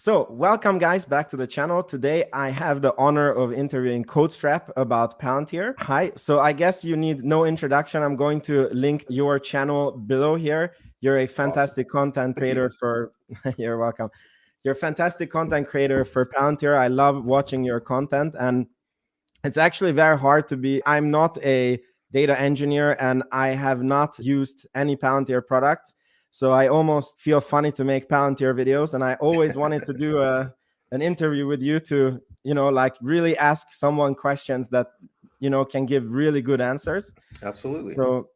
So welcome guys back to the channel. Today I have the honor of interviewing Codestrap about Palantir. Hi, so I guess you need no introduction. I'm going to link your channel below here. You're a fantastic content creator for, you're welcome. You're a fantastic content creator for Palantir. I love watching your content, and it's actually very hard to be, I'm not a data engineer and I have not used any Palantir products. So I almost feel funny to make Palantir videos, and I always wanted to do an interview with you to, like really ask someone questions that, can give really good answers. Absolutely. So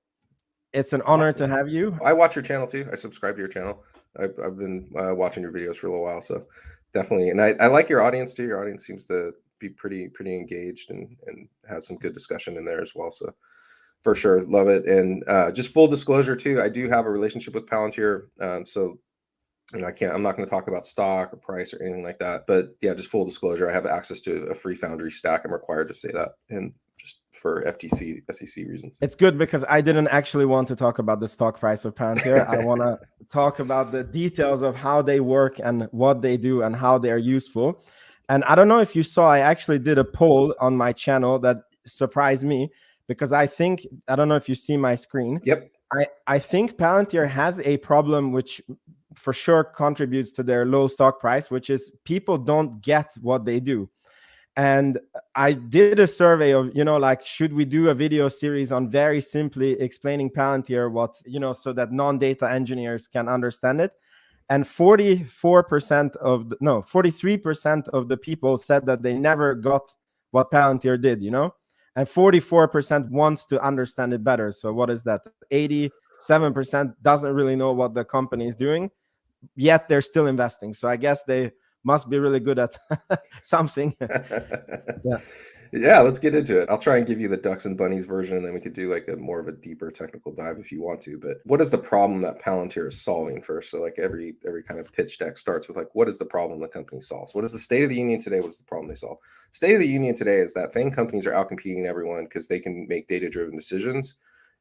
it's an honor to have you. I watch your channel too. I subscribe to your channel. I've been watching your videos for a little while, so definitely. And I like your audience too. Your audience seems to be pretty engaged and has some good discussion in there as well. So for sure, love it. And just full disclosure too, I do have a relationship with Palantir. So I'm not going to talk about stock or price or anything like that. But yeah, just full disclosure, I have access to a free Foundry stack. I'm required to say that, and just for FTC, SEC reasons. It's good because I didn't actually want to talk about the stock price of Palantir. I want to talk about the details of how they work and what they do and how they are useful. And I don't know if you saw, I actually did a poll on my channel that surprised me, because I don't know if you see my screen. Yep. I think Palantir has a problem which for sure contributes to their low stock price, which is people don't get what they do. And I did a survey of, like, should we do a video series on very simply explaining Palantir, so that non-data engineers can understand it. And 43% of the people said that they never got what Palantir did, and 44% wants to understand it better. So what is that? 87% doesn't really know what the company is doing, yet they're still investing. So I guess they must be really good at something. Yeah, let's get into it. I'll try and give you the ducks and bunnies version, and then we could do like a more of a deeper technical dive if you want to. But what is the problem that Palantir is solving first? So like every kind of pitch deck starts with like, what is the problem the company solves? What is the state of the union today? What is the problem they solve? State of the union today is that FANG companies are outcompeting everyone because they can make data-driven decisions,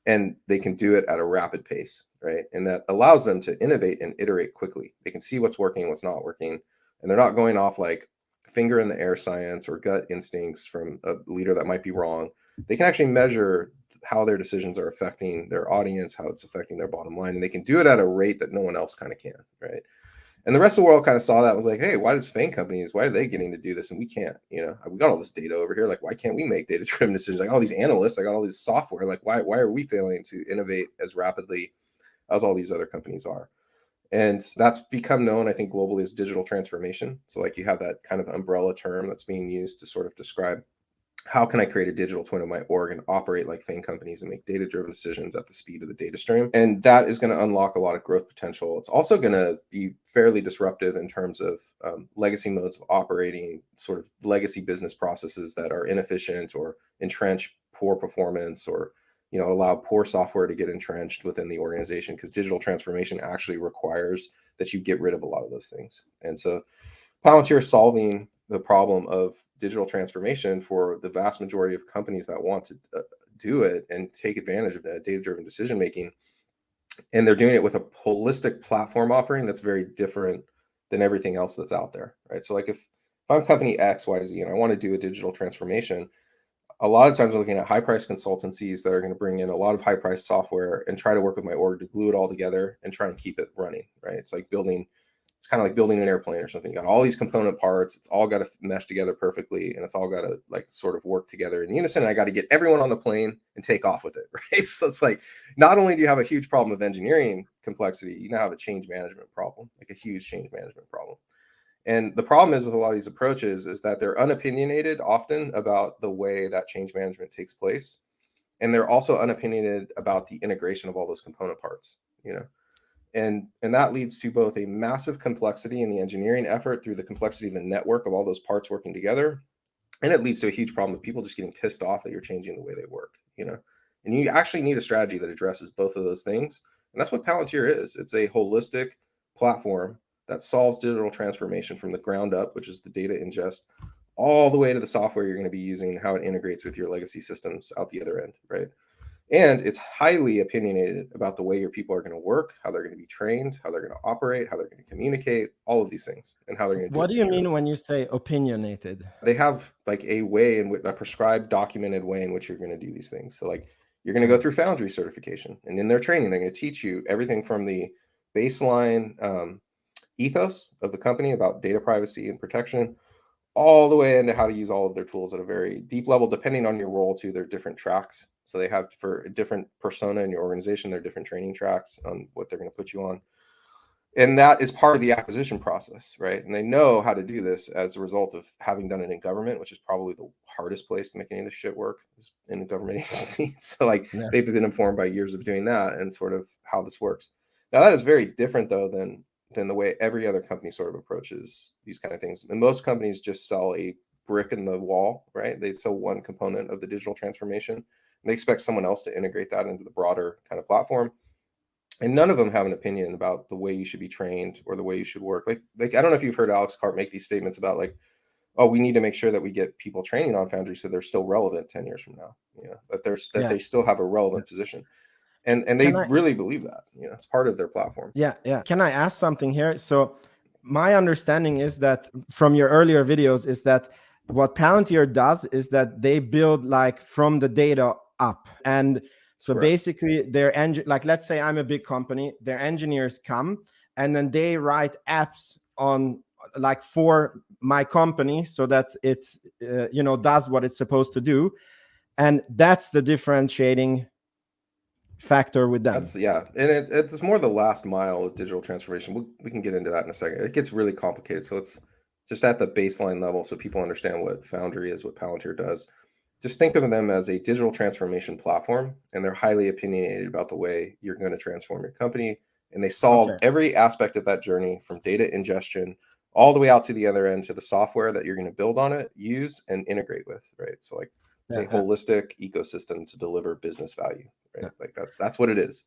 and they can do it at a rapid pace, right? And that allows them to innovate and iterate quickly. They can see what's working and what's not working, and they're not going off like finger in the air science or gut instincts from a leader that might be wrong. They can actually measure how their decisions are affecting their audience, how it's affecting their bottom line, and they can do it at a rate that no one else kind of can, right? And the rest of the world kind of saw that and was like, hey, why does FANG companies, why are they getting to do this and we can't? We got all this data over here, like why can't we make data-driven decisions? I got all these analysts, I got all this software, like why are we failing to innovate as rapidly as all these other companies are? And that's become known, I think, globally as digital transformation. So like you have that kind of umbrella term that's being used to sort of describe how can I create a digital twin of my org and operate like FANG companies and make data-driven decisions at the speed of the data stream. And that is going to unlock a lot of growth potential. It's also going to be fairly disruptive in terms of legacy modes of operating, sort of legacy business processes that are inefficient or entrench poor performance, or allow poor software to get entrenched within the organization, because digital transformation actually requires that you get rid of a lot of those things. And so Palantir is solving the problem of digital transformation for the vast majority of companies that want to do it and take advantage of that data-driven decision-making. And they're doing it with a holistic platform offering that's very different than everything else that's out there, right? So like if I'm company X, Y, Z, and I want to do a digital transformation, a lot of times I'm looking at high-priced consultancies that are going to bring in a lot of high-priced software and try to work with my org to glue it all together and try and keep it running, right? It's kind of like building an airplane or something. You got all these component parts. It's all got to mesh together perfectly, and it's all got to like sort of work together in unison. And I got to get everyone on the plane and take off with it, right? So it's like, not only do you have a huge problem of engineering complexity, you now have a change management problem, like a huge change management problem. And the problem is with a lot of these approaches is that they're unopinionated often about the way that change management takes place. And they're also unopinionated about the integration of all those component parts, And that leads to both a massive complexity in the engineering effort through the complexity of the network of all those parts working together. And it leads to a huge problem of people just getting pissed off that you're changing the way they work, And you actually need a strategy that addresses both of those things. And that's what Palantir is. It's a holistic platform that solves digital transformation from the ground up, which is the data ingest, all the way to the software you're going to be using, how it integrates with your legacy systems out the other end, right? And it's highly opinionated about the way your people are going to work, how they're going to be trained, how they're going to operate, how they're going to communicate, all of these things, and how they're going to do it What do you securely. mean when you say opinionated? They have like a way in which, a prescribed, documented way in which you're going to do these things. So like you're going to go through Foundry certification, and in their training, they're going to teach you everything from the baseline ethos of the company about data privacy and protection, all the way into how to use all of their tools at a very deep level, depending on your role too. They're different tracks. So they have, for a different persona in your organization, they're different training tracks on what they're going to put you on. And that is part of the acquisition process, right? And they know how to do this as a result of having done it in government, which is probably the hardest place to make any of this shit work, is in a government agency. So like they've been informed by years of doing that and sort of how this works. Now that is very different though than the way every other company sort of approaches these kind of things. And most companies just sell a brick in the wall, right? They sell one component of the digital transformation, and they expect someone else to integrate that into the broader kind of platform. And none of them have an opinion about the way you should be trained or the way you should work. Like I don't know if you've heard Alex Karp make these statements about like, oh, we need to make sure that we get people training on Foundry so they're still relevant 10 years from now. You know, that they still have a relevant position. And they really believe that, you know, it's part of their platform. Yeah. Can I ask something here? So my understanding is that from your earlier videos is that what Palantir does is that they build like from the data up. And so basically their like, let's say I'm a big company, their engineers come and then they write apps on like for my company so that it, you know, does what it's supposed to do. And that's the differentiating factor with them. That's, yeah, and it's more the last mile of digital transformation. We can get into that in a second. It gets really complicated, so it's just at the baseline level so people understand what Foundry is, what Palantir does. Just think of them as a digital transformation platform, and they're highly opinionated about the way you're going to transform your company, and they solve every aspect of that journey from data ingestion all the way out to the other end to the software that you're going to build on it, use, and integrate with, right? So like it's a holistic ecosystem to deliver business value, right? Like that's what it is.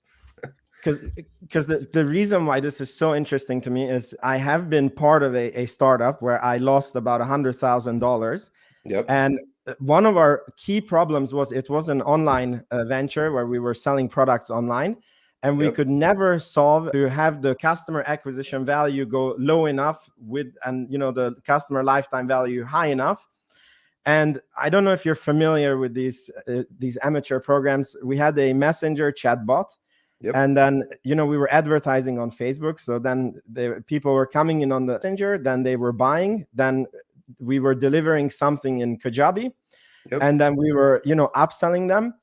Because the reason why this is so interesting to me is I have been part of a startup where I lost about $100,000. Yep. And one of our key problems was it was an online venture where we were selling products online, and we could never solve to have the customer acquisition value go low enough and you know the customer lifetime value high enough. And I don't know if you're familiar with these amateur programs. We had a messenger chatbot. And then, you know, we were advertising on Facebook. So then people were coming in on the messenger, then they were buying, then we were delivering something in Kajabi, and then we were, you know, upselling them.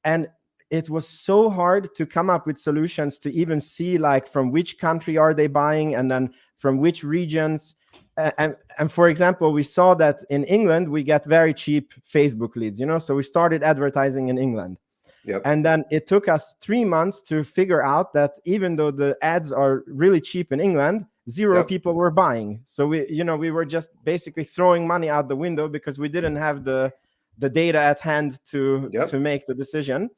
And it was so hard to come up with solutions to even see like from which country are they buying and then from which regions. And for example, we saw that in England, we get very cheap Facebook leads, you know, so we started advertising in England. And then it took us 3 months to figure out that even though the ads are really cheap in England, zero people were buying. So we were just basically throwing money out the window because we didn't have the data at hand to make the decision.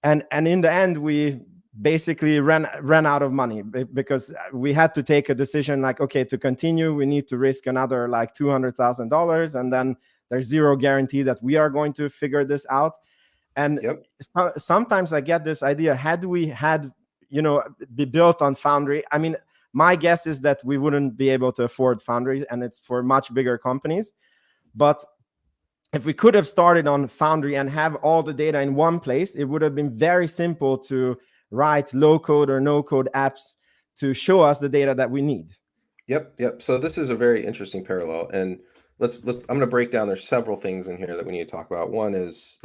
And in the end, we basically ran out of money because we had to take a decision like, okay, to continue, we need to risk another like $200,000. And then there's zero guarantee that we are going to figure this out. And sometimes I get this idea, had we be built on Foundry, I mean, my guess is that we wouldn't be able to afford Foundry, and it's for much bigger companies. But if we could have started on Foundry and have all the data in one place, it would have been very simple to write low code or no code apps to show us the data that we need. Yep. So this is a very interesting parallel, and let's I'm going to break down. There's several things in here that we need to talk about. One is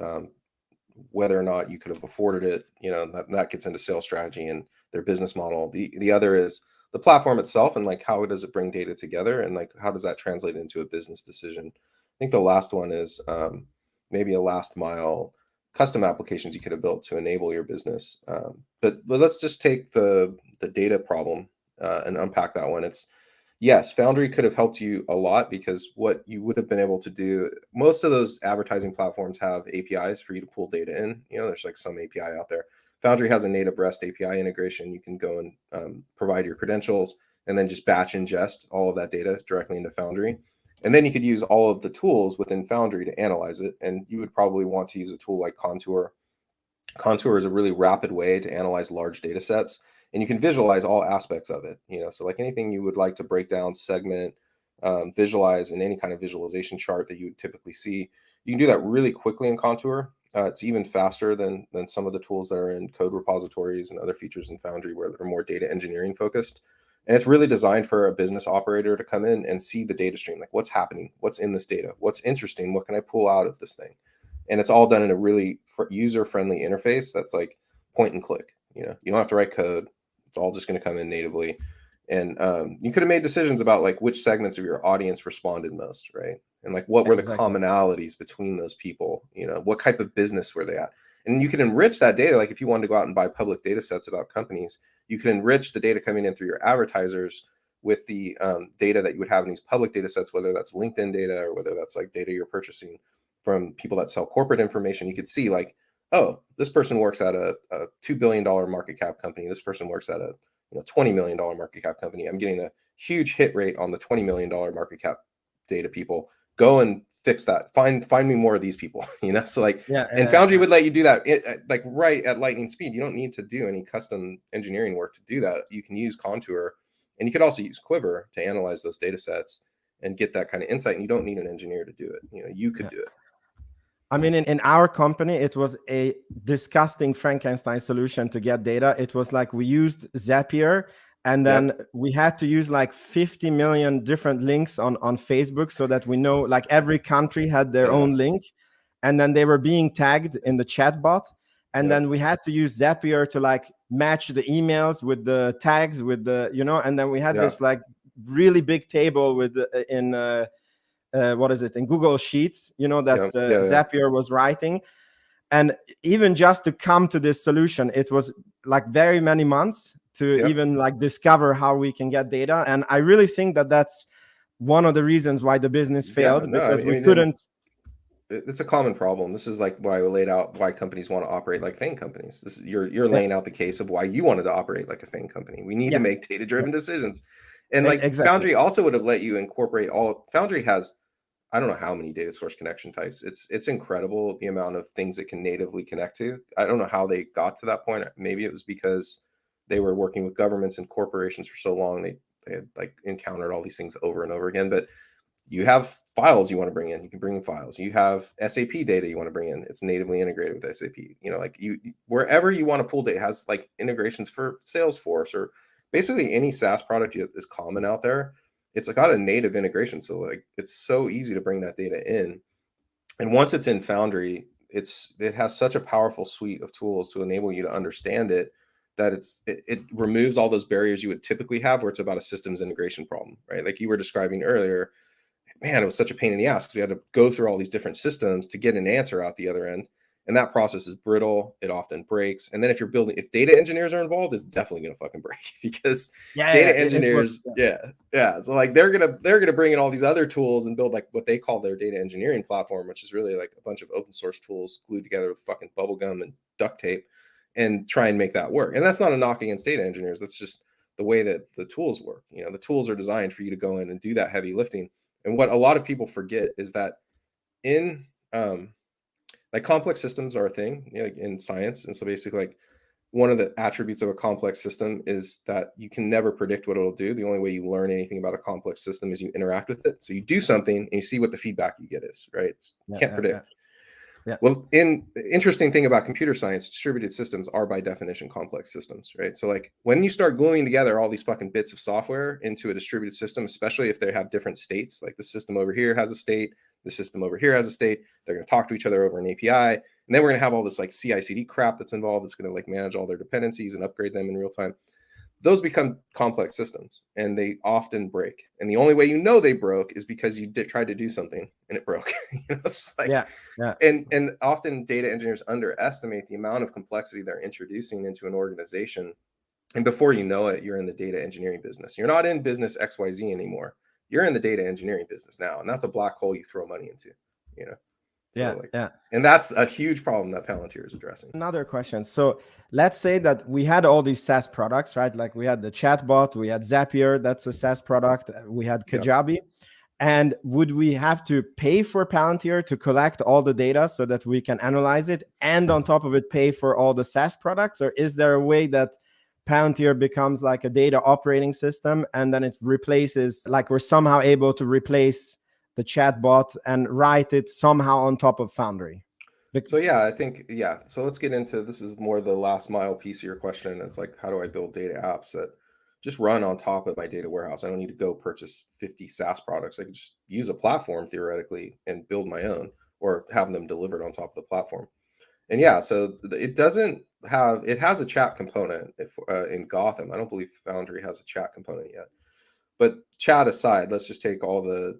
whether or not you could have afforded it, you know, that gets into sales strategy and their business model. The other is the platform itself and like how does it bring data together and like how does that translate into a business decision. I think the last one is maybe a last mile custom applications you could have built to enable your business. But let's just take the data problem and unpack that one. Yes, Foundry could have helped you a lot because what you would have been able to do, most of those advertising platforms have APIs for you to pull data in. You know, there's like some API out there. Foundry has a native REST API integration. You can go and provide your credentials and then just batch ingest all of that data directly into Foundry. And then you could use all of the tools within Foundry to analyze it. And you would probably want to use a tool like Contour Contour is a really rapid way to analyze large data sets, and you can visualize all aspects of it. So like anything you would like to break down, segment, visualize in any kind of visualization chart that you would typically see, you can do that really quickly in Contour. It's even faster than some of the tools that are in code repositories and other features in Foundry where they're more data engineering focused. And it's really designed for a business operator to come in and see the data stream, like what's happening, what's in this data, what's interesting, what can I pull out of this thing? And it's all done in a really user-friendly interface that's like point and click. You don't have to write code. It's all just going to come in natively. And you could have made decisions about like which segments of your audience responded most, right? And like what were the commonalities between those people? What type of business were they at? And you can enrich that data. Like if you wanted to go out and buy public data sets about companies, you can enrich the data coming in through your advertisers with the data that you would have in these public data sets, whether that's LinkedIn data or whether that's like data you're purchasing from people that sell corporate information. You could see like, oh, this person works at a $2 billion market cap company. This person works at a $20 million market cap company. I'm getting a huge hit rate on the $20 million market cap data people. Go and fix that. Find me more of these people, So like, and Foundry would let you do that like right at lightning speed. You don't need to do any custom engineering work to do that. You can use Contour, and you could also use Quiver to analyze those data sets and get that kind of insight. And you don't need an engineer to do it. You could do it. I mean, in our company, it was a disgusting Frankenstein solution to get data. It was like we used Zapier, and then we had to use like 50 million different links on Facebook so that we know like every country had their own link. And then they were being tagged in the chatbot. And then we had to use Zapier to like match the emails with the tags with the, and then we had this like really big table with in Google Sheets, that Zapier was writing. And even just to come to this solution, it was like very many months to even like discover how we can get data. And I really think that that's one of the reasons why the business failed, because we couldn't. It's a common problem. This is like why I laid out why companies want to operate like FANG companies. You're laying out the case of why you wanted to operate like a FANG company. We need to make data-driven decisions. And like Foundry also would have let you incorporate Foundry has, I don't know how many data source connection types. It's incredible the amount of things it can natively connect to. I don't know how they got to that point. Maybe it was because they were working with governments and corporations for so long. They had like encountered all these things over and over again. But you have files you want to bring in. You can bring in files. You have SAP data you want to bring in. It's natively integrated with SAP. Like wherever you want to pull data has like integrations for Salesforce or basically any SaaS product is common out there. It's got a native integration. So like it's so easy to bring that data in. And once it's in Foundry, it has such a powerful suite of tools to enable you to understand it that it removes all those barriers you would typically have where it's about a systems integration problem, right? Like you were describing earlier, man, it was such a pain in the ass because we had to go through all these different systems to get an answer out the other end. And that process is brittle. It often breaks. And then if data engineers are involved, it's definitely going to fucking break because data engineers, So like they're going to bring in all these other tools and build like what they call their data engineering platform, which is really like a bunch of open source tools glued together with fucking bubble gum and duct tape and try and make that work. And that's not a knock against data engineers. That's just the way that the tools work. The tools are designed for you to go in and do that heavy lifting. And what a lot of people forget is that in like complex systems are a thing in science. And so basically like one of the attributes of a complex system is that you can never predict what it'll do. The only way you learn anything about a complex system is you interact with it. So you do something and you see what the feedback you get is, right? You can't predict. Yeah. Well, interesting thing about computer science, distributed systems are by definition complex systems, right? So like when you start gluing together all these fucking bits of software into a distributed system, especially if they have different states, like the system over here has a state, the system over here has a state, they're going to talk to each other over an API. And then we're going to have all this like CI/CD crap that's involved that's going to like manage all their dependencies and upgrade them in real time. Those become complex systems and they often break. And the only way they broke is because you tried to do something and it broke. It's like, And often data engineers underestimate the amount of complexity they're introducing into an organization. And before you know it, you're in the data engineering business. You're not in business XYZ anymore. You're in the data engineering business now. And that's a black hole you throw money into, And that's a huge problem that Palantir is addressing. Another question. So let's say that we had all these SaaS products, right? Like we had the chatbot, we had Zapier, that's a SaaS product. We had Kajabi. And would we have to pay for Palantir to collect all the data so that we can analyze it, and on top of it pay for all the SaaS products? Or is there a way that Palantir becomes like a data operating system, and then it replaces, like we're somehow able to replace the chatbot and write it somehow on top of Foundry? So yeah, I think, yeah. So let's get into, this is more the last mile piece of your question. It's like, how do I build data apps that just run on top of my data warehouse? I don't need to go purchase 50 SaaS products. I can just use a platform theoretically and build my own, or have them delivered on top of the platform. And yeah, so it doesn't have, it has a chat component in Gotham. I don't believe Foundry has a chat component yet. But chat aside, let's just take all the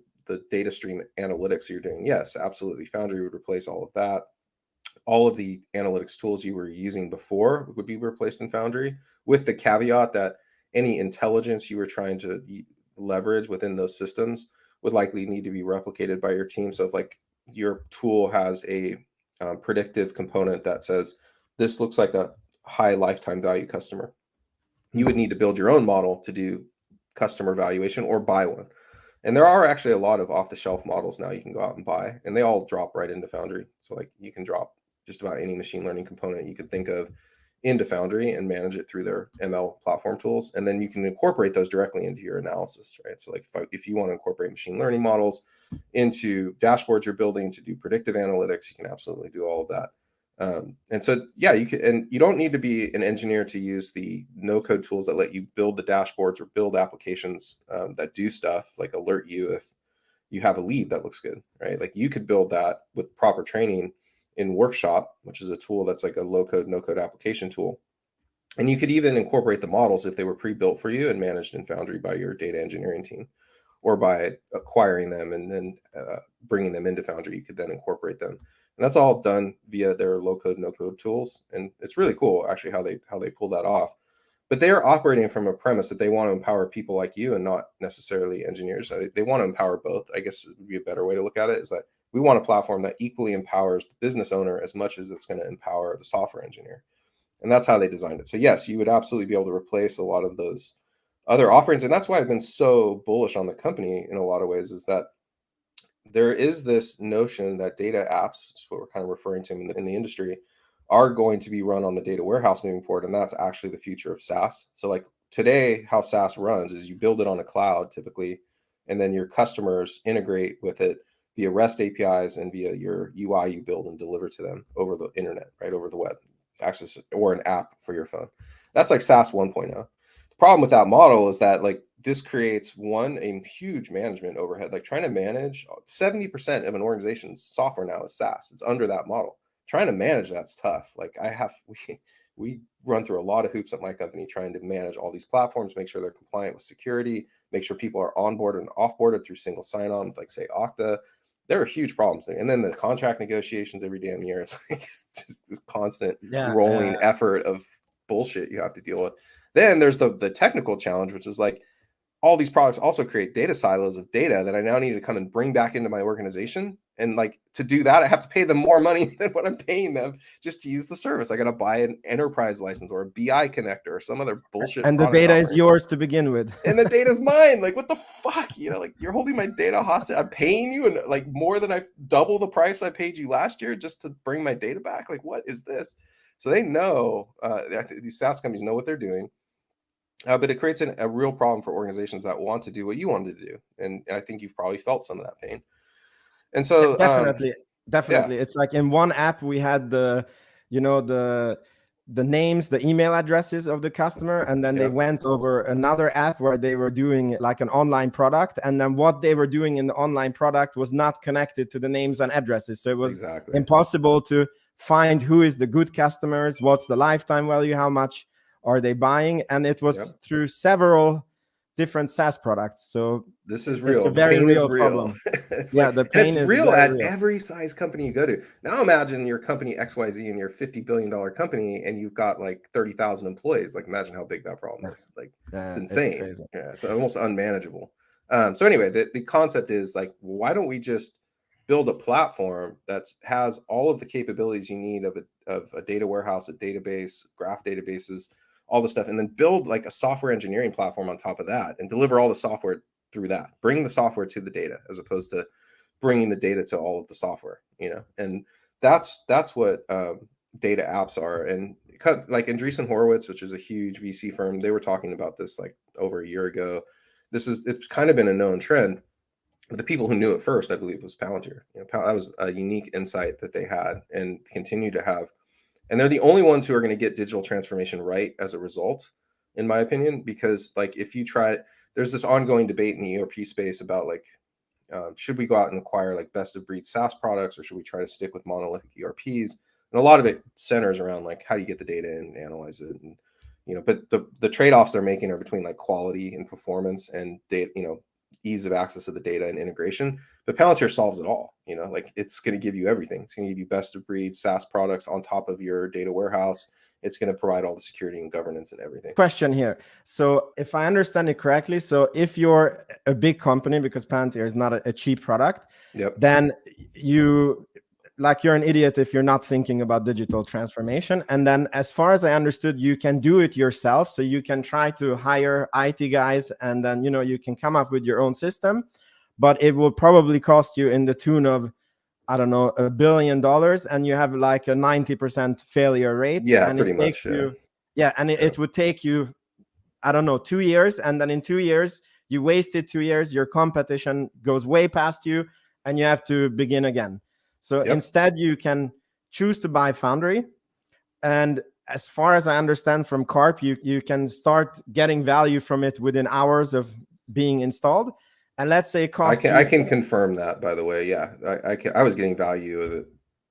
data stream analytics you're doing. Yes, absolutely. Foundry would replace all of that. All of the analytics tools you were using before would be replaced in Foundry, with the caveat that any intelligence you were trying to leverage within those systems would likely need to be replicated by your team. So if like your tool has a predictive component that says, this looks like a high lifetime value customer, you would need to build your own model to do customer valuation, or buy one. And there are actually a lot of off-the-shelf models now you can go out and buy, and they all drop right into Foundry. So like you can drop just about any machine learning component you could think of into Foundry and manage it through their ML platform tools. And then you can incorporate those directly into your analysis, right? So like if you want to incorporate machine learning models into dashboards you're building to do predictive analytics, you can absolutely do all of that. And so, yeah, you can, and you don't need to be an engineer to use the no-code tools that let you build the dashboards or build applications that do stuff like alert you if you have a lead that looks good, right? Like you could build that with proper training in Workshop, which is a tool that's like a low-code, no-code application tool. And you could even incorporate the models if they were pre-built for you and managed in Foundry by your data engineering team, or by acquiring them and then bringing them into Foundry. You could then incorporate them. And that's all done via their low-code, no-code tools. And it's really cool, actually, how they pull that off. But they are operating from a premise that they want to empower people like you and not necessarily engineers. They want to empower both. I guess it would be a better way to look at it, is that we want a platform that equally empowers the business owner as much as it's going to empower the software engineer. And that's how they designed it. So yes, you would absolutely be able to replace a lot of those other offerings. And that's why I've been so bullish on the company in a lot of ways, is that there is this notion that data apps, which is what we're kind of referring to in the industry, are going to be run on the data warehouse moving forward. And that's actually the future of SaaS. So like today, how SaaS runs is you build it on a cloud typically, and then your customers integrate with it via REST APIs and via your UI you build and deliver to them over the internet, right, over the web, access, or an app for your phone. That's like SaaS 1.0. The problem with that model is that like this creates a huge management overhead. Like trying to manage 70% of an organization's software now is SaaS. It's under that model. Trying to manage that's tough. Like we run through a lot of hoops at my company trying to manage all these platforms, make sure they're compliant with security, make sure people are onboarded and offboarded through single sign-on with, like, say, Okta. There are huge problems. And then the contract negotiations every damn year. It's like it's just this constant rolling effort of bullshit you have to deal with. Then there's the technical challenge, which is like all these products also create data silos of data that I now need to come and bring back into my organization. And like to do that, I have to pay them more money than what I'm paying them just to use the service. I got to buy an enterprise license or a BI connector or some other bullshit. And the data is yours to begin with. And the data's mine. Like, what the fuck? You know, like you're holding my data hostage. I'm paying you and like more than double the price I paid you last year just to bring my data back. Like, what is this? So they know, these SaaS companies know what they're doing. But it creates a real problem for organizations that want to do what you wanted to do. And I think you've probably felt some of that pain. And so definitely. Yeah. It's like in one app we had the names, the email addresses of the customer, and then they went over another app where they were doing like an online product, and then what they were doing in the online product was not connected to the names and addresses. So it was impossible to find who is the good customers, what's the lifetime value, how much are they buying, and it was through several different SaaS products. So this is real. It's a very real problem. It's the pain is real at every size company you go to. Now imagine your company XYZ and you're a $50 billion company and you've got like 30,000 employees. Like imagine how big that problem is. Like it's insane. It's almost unmanageable. So anyway, the concept is like, why don't we just build a platform that has all of the capabilities you need of a data warehouse, a database, graph databases, all the stuff, and then build like a software engineering platform on top of that and deliver all the software through that. Bring the software to the data as opposed to bringing the data to all of the software, and that's what data apps are. And like Andreessen Horowitz, which is a huge VC firm, they were talking about this like over a year ago. It's kind of been a known trend. But the people who knew it first, I believe, was Palantir. That was a unique insight that they had and continue to have. And they're the only ones who are going to get digital transformation right as a result, in my opinion, because like if you try it, there's this ongoing debate in the ERP space about like, should we go out and acquire like best of breed SaaS products, or should we try to stick with monolithic ERPs? And a lot of it centers around like how do you get the data and analyze it, and but the trade-offs they're making are between like quality and performance and data, ease of access to the data and integration. But Palantir solves it all. Like it's going to give you everything. It's going to give you best of breed SaaS products on top of your data warehouse. It's going to provide all the security and governance and everything. Question here. So if I understand it correctly, so if you're a big company, because Palantir is not a cheap product, yep, then you're an idiot if you're not thinking about digital transformation. And then as far as I understood, you can do it yourself. So you can try to hire IT guys, and then, you can come up with your own system, but it will probably cost you in the tune of, I don't know, $1 billion, and you have like a 90% failure rate. Yeah, and pretty it takes much. you, it would take you, I don't know, 2 years. And then in 2 years, you wasted 2 years, your competition goes way past you, and you have to begin again. So instead, you can choose to buy Foundry. And as far as I understand from Carp, you can start getting value from it within hours of being installed. And let's say it costs I can confirm that, by the way. Yeah, I was getting value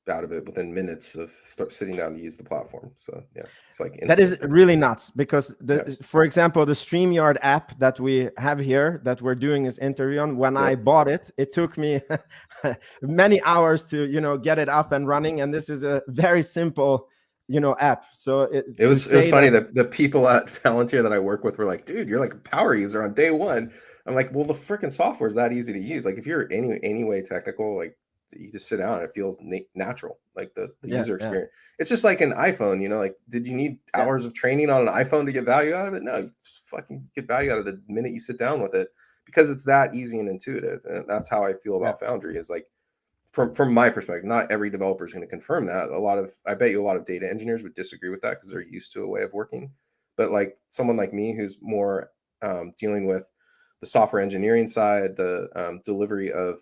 out of it within minutes of sitting down to use the platform. So yeah, it's like instant. That is really nuts, because for example, the StreamYard app that we have here that we're doing this interview on, when I bought it, it took me many hours to get it up and running, and this is a very simple app. So it was funny that the people at Palantir that I work with were like, dude, you're like a power user on day one. I'm like, well, the freaking software is that easy to use. Like if you're any way technical, like you just sit down and it feels natural. Like the user experience. It's just like an iPhone, like, did you need hours of training on an iPhone to get value out of it? No, you fucking get value out of the minute you sit down with it, because it's that easy and intuitive. And that's how I feel about Foundry, is like, from my perspective, not every developer is going to confirm that. I bet you a lot of data engineers would disagree with that because they're used to a way of working. But like someone like me who's more dealing with the software engineering side, the delivery of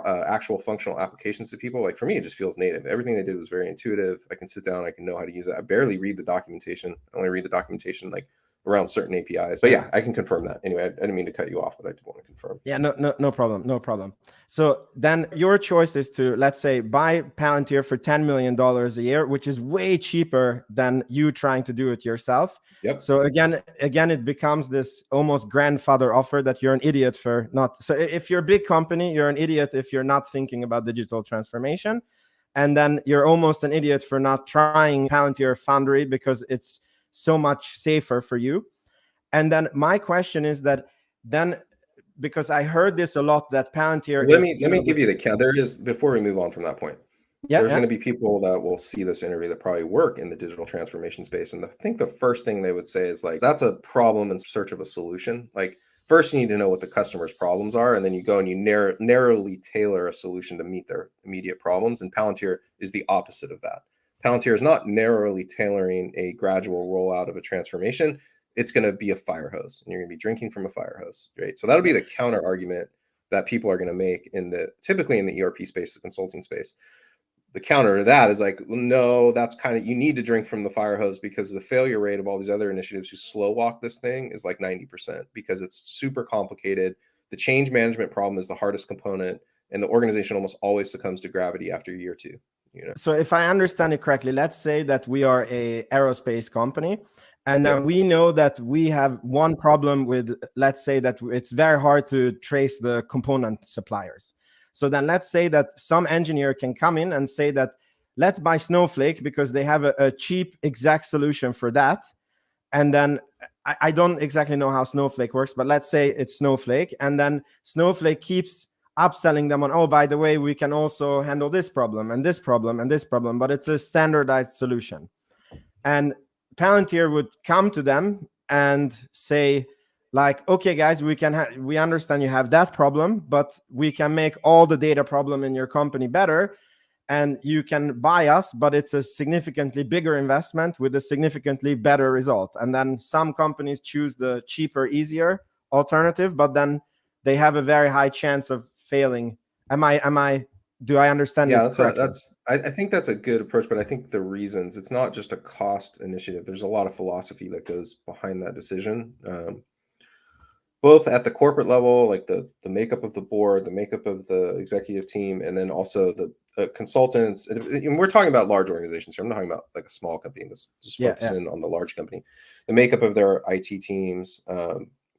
actual functional applications to people, like for me, it just feels native. Everything they did was very intuitive. I can sit down, I can know how to use it. I barely read the documentation. I only read the documentation like around certain APIs. But yeah, I can confirm that. Anyway, I didn't mean to cut you off, but I did want to confirm. Yeah, no problem. So then your choice is to, let's say, buy Palantir for $10 million a year, which is way cheaper than you trying to do it yourself. Yep. So again, it becomes this almost grandfather offer that you're an idiot for not. So if you're a big company, you're an idiot if you're not thinking about digital transformation. And then you're almost an idiot for not trying Palantir Foundry because it's so much safer for you. And then my question is that then, because I heard this a lot, that Palantir let me give you the count. There is, before we move on from that point, there's going to be people that will see this interview that probably work in the digital transformation space. And I think the first thing they would say is like, that's a problem in search of a solution. Like first you need to know what the customer's problems are, and then you go and you narrowly tailor a solution to meet their immediate problems. And Palantir is the opposite of that. Palantir is not narrowly tailoring a gradual rollout of a transformation. It's going to be a fire hose, and you're going to be drinking from a fire hose, right? So that'll be the counter argument that people are going to make typically in the ERP space, the consulting space. The counter to that is like, no, that's you need to drink from the fire hose, because the failure rate of all these other initiatives who slow walk this thing is like 90%, because it's super complicated. The change management problem is the hardest component, and the organization almost always succumbs to gravity after year two. So if I understand it correctly, let's say that we are a aerospace company, and then we know that we have one problem with, let's say that it's very hard to trace the component suppliers. So then let's say that some engineer can come in and say that let's buy Snowflake because they have a cheap exact solution for that. And then I don't exactly know how Snowflake works, but let's say it's Snowflake. And then Snowflake keeps upselling them on, oh, by the way, we can also handle this problem and this problem and this problem, but it's a standardized solution. And Palantir would come to them and say, like, okay, guys, we understand you have that problem, but we can make all the data problem in your company better, and you can buy us, but it's a significantly bigger investment with a significantly better result. And then some companies choose the cheaper, easier alternative, but then they have a very high chance of failing. Do I understand Yeah, it correctly? I think that's a good approach, but I think the reasons, it's not just a cost initiative. There's a lot of philosophy that goes behind that decision. Both at the corporate level, like the makeup of the board, the makeup of the executive team, and then also the consultants. And we're talking about large organizations here. I'm not talking about like a small company. Let's just Yeah, focus in on the large company. The makeup of their IT teams.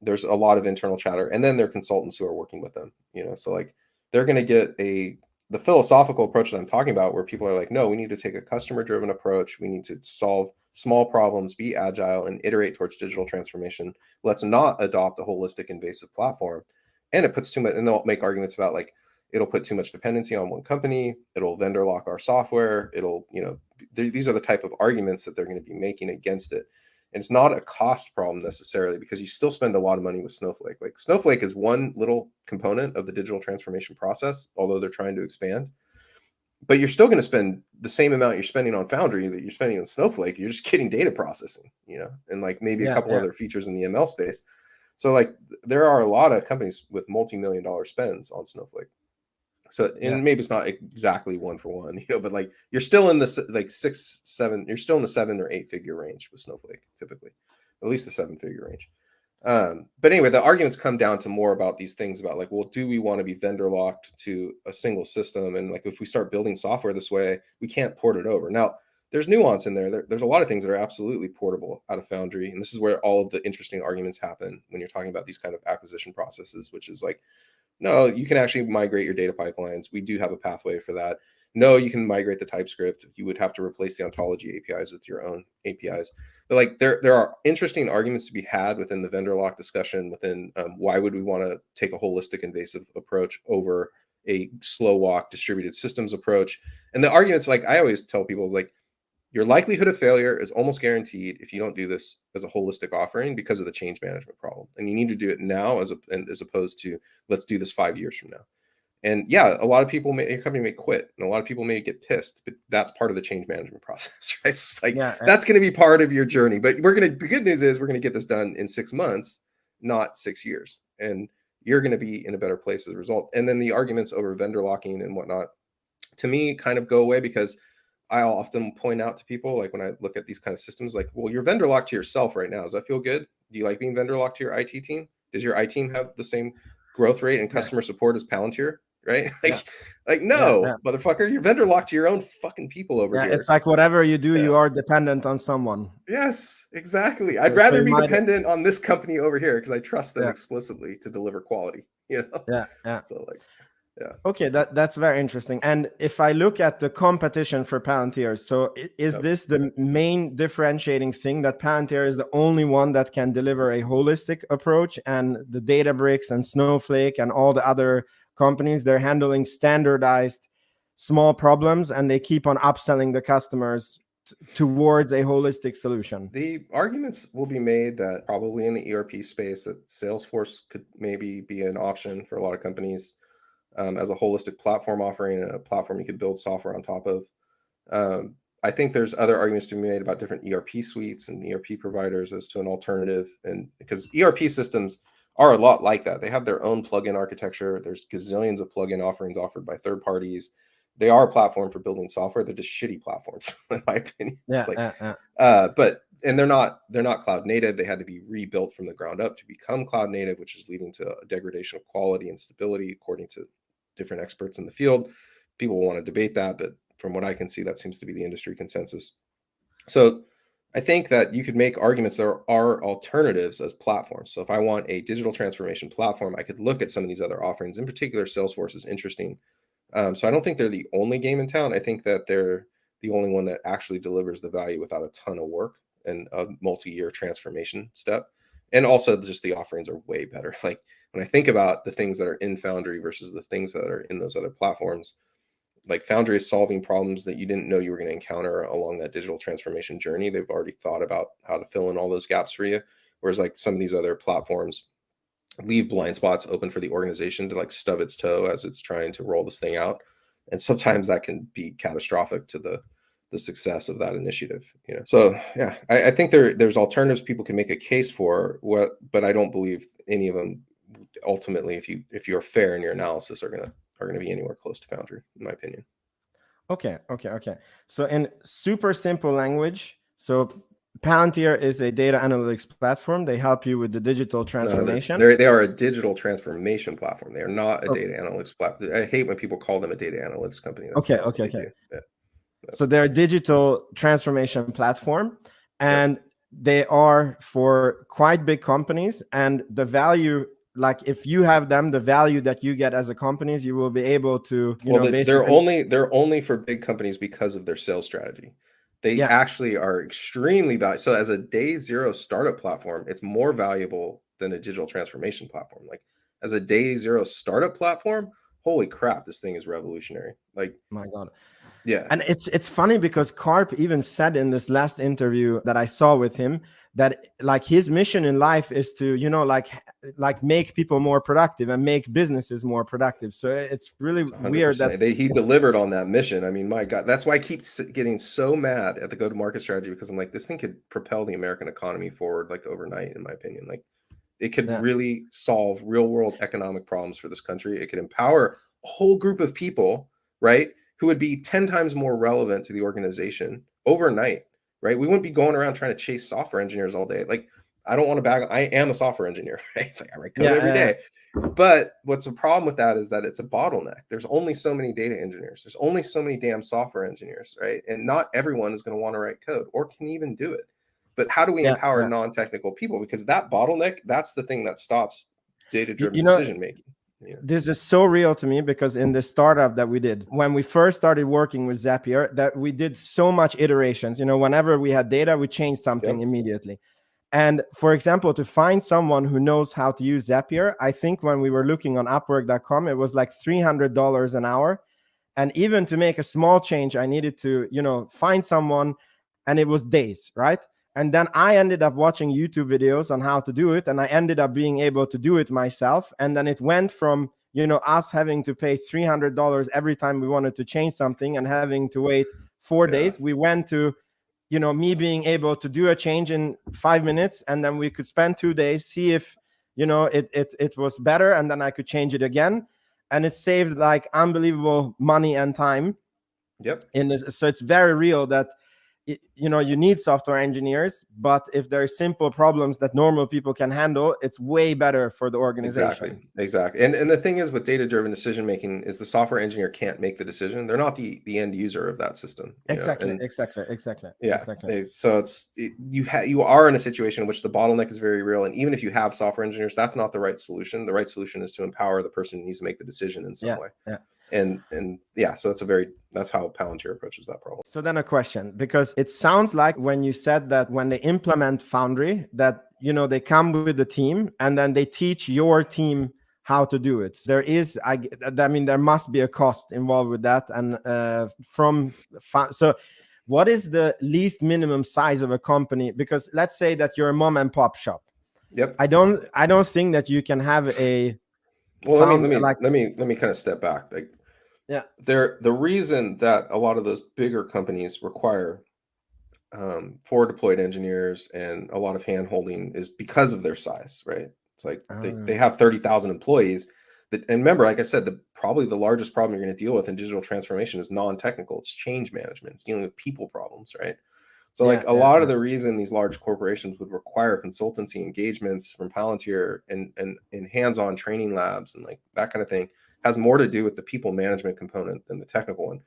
There's a lot of internal chatter, and then their consultants who are working with them. So like they're going to get the philosophical approach that I'm talking about, where people are like, no, we need to take a customer-driven approach. We need to solve small problems, be agile, and iterate towards digital transformation. Let's not adopt a holistic, invasive platform. And it puts too much, and they'll make arguments about like, it'll put too much dependency on one company. It'll vendor lock our software. These are the type of arguments that they're going to be making against it. And it's not a cost problem necessarily, because you still spend a lot of money with Snowflake. Like Snowflake is one little component of the digital transformation process, although they're trying to expand. But you're still going to spend the same amount you're spending on Foundry that you're spending on Snowflake. You're just getting data processing, and like maybe a couple other features in the ML space. So like there are a lot of companies with multi-million-dollar spends on Snowflake. So, and maybe it's not exactly one for one, but like you're still in the like 6, 7, you're still in the 7 or 8 figure range with Snowflake, typically, at least the 7 figure range. But anyway, the arguments come down to more about these things about like, well, do we want to be vendor locked to a single system? And like, if we start building software this way, we can't port it over. Now, there's nuance in there. There's a lot of things that are absolutely portable out of Foundry. And this is where all of the interesting arguments happen when you're talking about these kind of acquisition processes, which is like, no, you can actually migrate your data pipelines. We do have a pathway for that. No, you can migrate the TypeScript. You would have to replace the ontology APIs with your own APIs. But like there are interesting arguments to be had within the vendor lock discussion within why would we want to take a holistic invasive approach over a slow walk distributed systems approach. And the arguments, like I always tell people, is like your likelihood of failure is almost guaranteed if you don't do this as a holistic offering because of the change management problem. And you need to do it now as opposed to let's do this 5 years from now. And yeah, a lot of people your company may quit and a lot of people may get pissed, but that's part of the change management process, right? It's like, that's going to be part of your journey, but the good news is we're going to get this done in 6 months, not 6 years. And you're going to be in a better place as a result. And then the arguments over vendor locking and whatnot, to me, kind of go away, because I'll often point out to people, like when I look at these kind of systems, like, well, you're vendor locked to yourself right now. Does that feel good? Do you like being vendor locked to your IT team? Does your IT team have the same growth rate and customer support as Palantir? Right? Like no, motherfucker, you're vendor locked to your own fucking people over here. It's like whatever you do, you are dependent on someone. Yes, exactly. I'd rather be dependent on this company over here because I trust them explicitly to deliver quality. So like, okay, that's very interesting. And if I look at the competition for Palantir, so is this the main differentiating thing, that Palantir is the only one that can deliver a holistic approach, and the Databricks and Snowflake and all the other companies, they're handling standardized small problems and they keep on upselling the customers towards a holistic solution? The arguments will be made that probably in the ERP space that Salesforce could maybe be an option for a lot of companies. As a holistic platform offering and a platform you could build software on top of. I think there's other arguments to be made about different ERP suites and ERP providers as to an alternative. And because ERP systems are a lot like that, they have their own plugin architecture. There's gazillions of plugin offerings offered by third parties. They are a platform for building software. They're just shitty platforms, in my opinion. And they're not cloud native. They had to be rebuilt from the ground up to become cloud native, which is leading to a degradation of quality and stability, according to different experts in the field. People want to debate that, but from what I can see, that seems to be the industry consensus. So I think that you could make arguments there are alternatives as platforms. So if I want a digital transformation platform, I could look at some of these other offerings. In particular, Salesforce is interesting. So I don't think they're the only game in town. I think that they're the only one that actually delivers the value without a ton of work and a multi-year transformation step. And also just the offerings are way better. Like when I think about the things that are in Foundry versus the things that are in those other platforms, like Foundry is solving problems that you didn't know you were going to encounter along that digital transformation journey. They've already thought about how to fill in all those gaps for you. Whereas like some of these other platforms leave blind spots open for the organization to like stub its toe as it's trying to roll this thing out, and sometimes that can be catastrophic to the success of that initiative. So yeah, I think there's alternatives people can make a case for, but I don't believe any of them ultimately, if you're fair in your analysis, are gonna be anywhere close to Foundry, in my opinion. Okay. So in super simple language, so Palantir is a data analytics platform. They help you with the digital transformation. No, they are a digital transformation platform. They are not a Oh, data analytics platform. I hate when people call them a data analytics company. That's okay. not what they do. Yeah. So they're a digital transformation platform, and Yep. they are for quite big companies. And the value, like if you have them, the value that you get as a company, you will be able to, basically. They're only for big companies because of their sales strategy. They Yeah. actually are extremely valuable. So as a day zero startup platform, it's more valuable than a digital transformation platform. Like as a day zero startup platform, holy crap, this thing is revolutionary. Like, My God. yeah. And it's funny because Karp even said in this last interview that I saw with him that like his mission in life is to, like make people more productive and make businesses more productive. So it's really weird that He delivered on that mission. I mean, my God, that's why I keep getting so mad at the go-to-market strategy, because I'm like, this thing could propel the American economy forward like overnight, in my opinion. Like it could really solve real-world economic problems for this country. It could empower a whole group of people, right, who would be 10 times more relevant to the organization overnight, right? We wouldn't be going around trying to chase software engineers all day. Like, I don't want to bag. I am a software engineer, right? It's like I write code every day. But what's the problem with that is that it's a bottleneck. There's only so many data engineers. There's only so many damn software engineers, right? And not everyone is going to want to write code or can even do it. But how do we empower non-technical people? Because that bottleneck, that's the thing that stops data-driven decision making. This is so real to me because in the startup that we did, when we first started working with Zapier, that we did so much iterations. Whenever we had data, we changed something immediately. And for example, to find someone who knows how to use Zapier, I think when we were looking on Upwork.com, it was like $300 an hour. And even to make a small change, I needed to, find someone, and it was days, right? And then I ended up watching YouTube videos on how to do it, and I ended up being able to do it myself. And then it went from, us having to pay $300 every time we wanted to change something and having to wait 4 days. We went to, me being able to do a change in 5 minutes, and then we could spend 2 days, see if, it was better, and then I could change it again. And it saved like unbelievable money and time. In this, so it's very real that you need software engineers, but if there are simple problems that normal people can handle, it's way better for the organization. Exactly. And the thing is with data-driven decision making is the software engineer can't make the decision. They're not the end user of that system. Exactly. Yeah. So you are in a situation in which the bottleneck is very real, and even if you have software engineers, that's not the right solution. The right solution is to empower the person who needs to make the decision in some way. And so that's how Palantir approaches that problem. So then a question, because it sounds like when you said that when they implement Foundry, that they come with the team and then they teach your team how to do it. There is, I mean, there must be a cost involved with that. And so what is the least minimum size of a company? Because let's say that you're a mom and pop shop. I don't think that you can have a. Well, let me kind of step back. Like, the reason that a lot of those bigger companies require forward deployed engineers and a lot of hand holding is because of their size, right? It's like they have 30,000 employees. And remember, like I said, probably the largest problem you're going to deal with in digital transformation is non-technical. It's change management. It's dealing with people problems, right? So a lot of the reason these large corporations would require consultancy engagements from Palantir and hands-on training labs and like that kind of thing has more to do with the people management component than the technical one.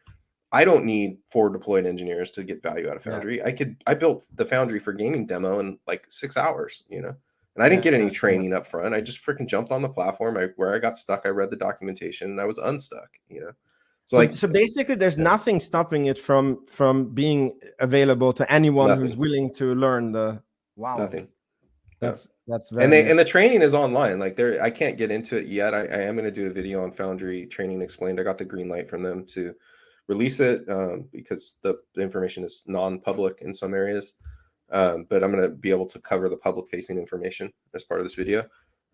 I don't need forward deployed engineers to get value out of Foundry. I built the Foundry for gaming demo in like 6 hours, and I didn't get any training up front. I just freaking jumped on the platform. Where I got stuck, I read the documentation and I was unstuck, So basically there's nothing stopping it from being available to anyone who's willing to learn Nothing. That's very and the training is online. Like I can't get into it yet. I am going to do a video on Foundry training explained. I got the green light from them to release it because the information is non-public in some areas. but I'm going to be able to cover the public facing information as part of this video.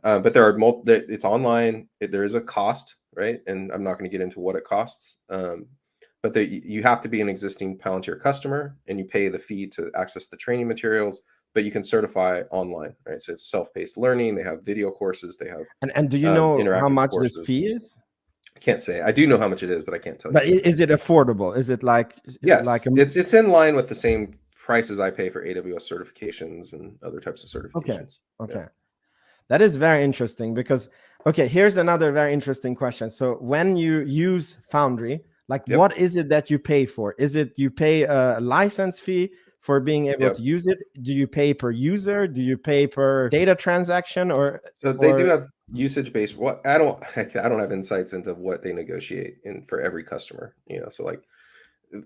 But there are it's online. There is a cost, right? And I'm not going to get into what it costs. But you have to be an existing Palantir customer, and you pay the fee to access the training materials. But you can certify online, right? So it's self-paced learning. They have video courses. They have and do you know how interactive much courses. this fee is? I can't say. I do know how much it is, but I can't tell you. But is it affordable? Is it like yes? Like it's in line with the same prices I pay for AWS certifications and other types of certifications. Okay. Yeah. That is very interesting because, okay, here's another very interesting question. So when you use Foundry, like what is it that you pay for? Is it you pay a license fee for being able to use it? Do you pay per user? Do you pay per data transaction? Or so they do have usage based. What I don't have insights into what they negotiate for every customer. So like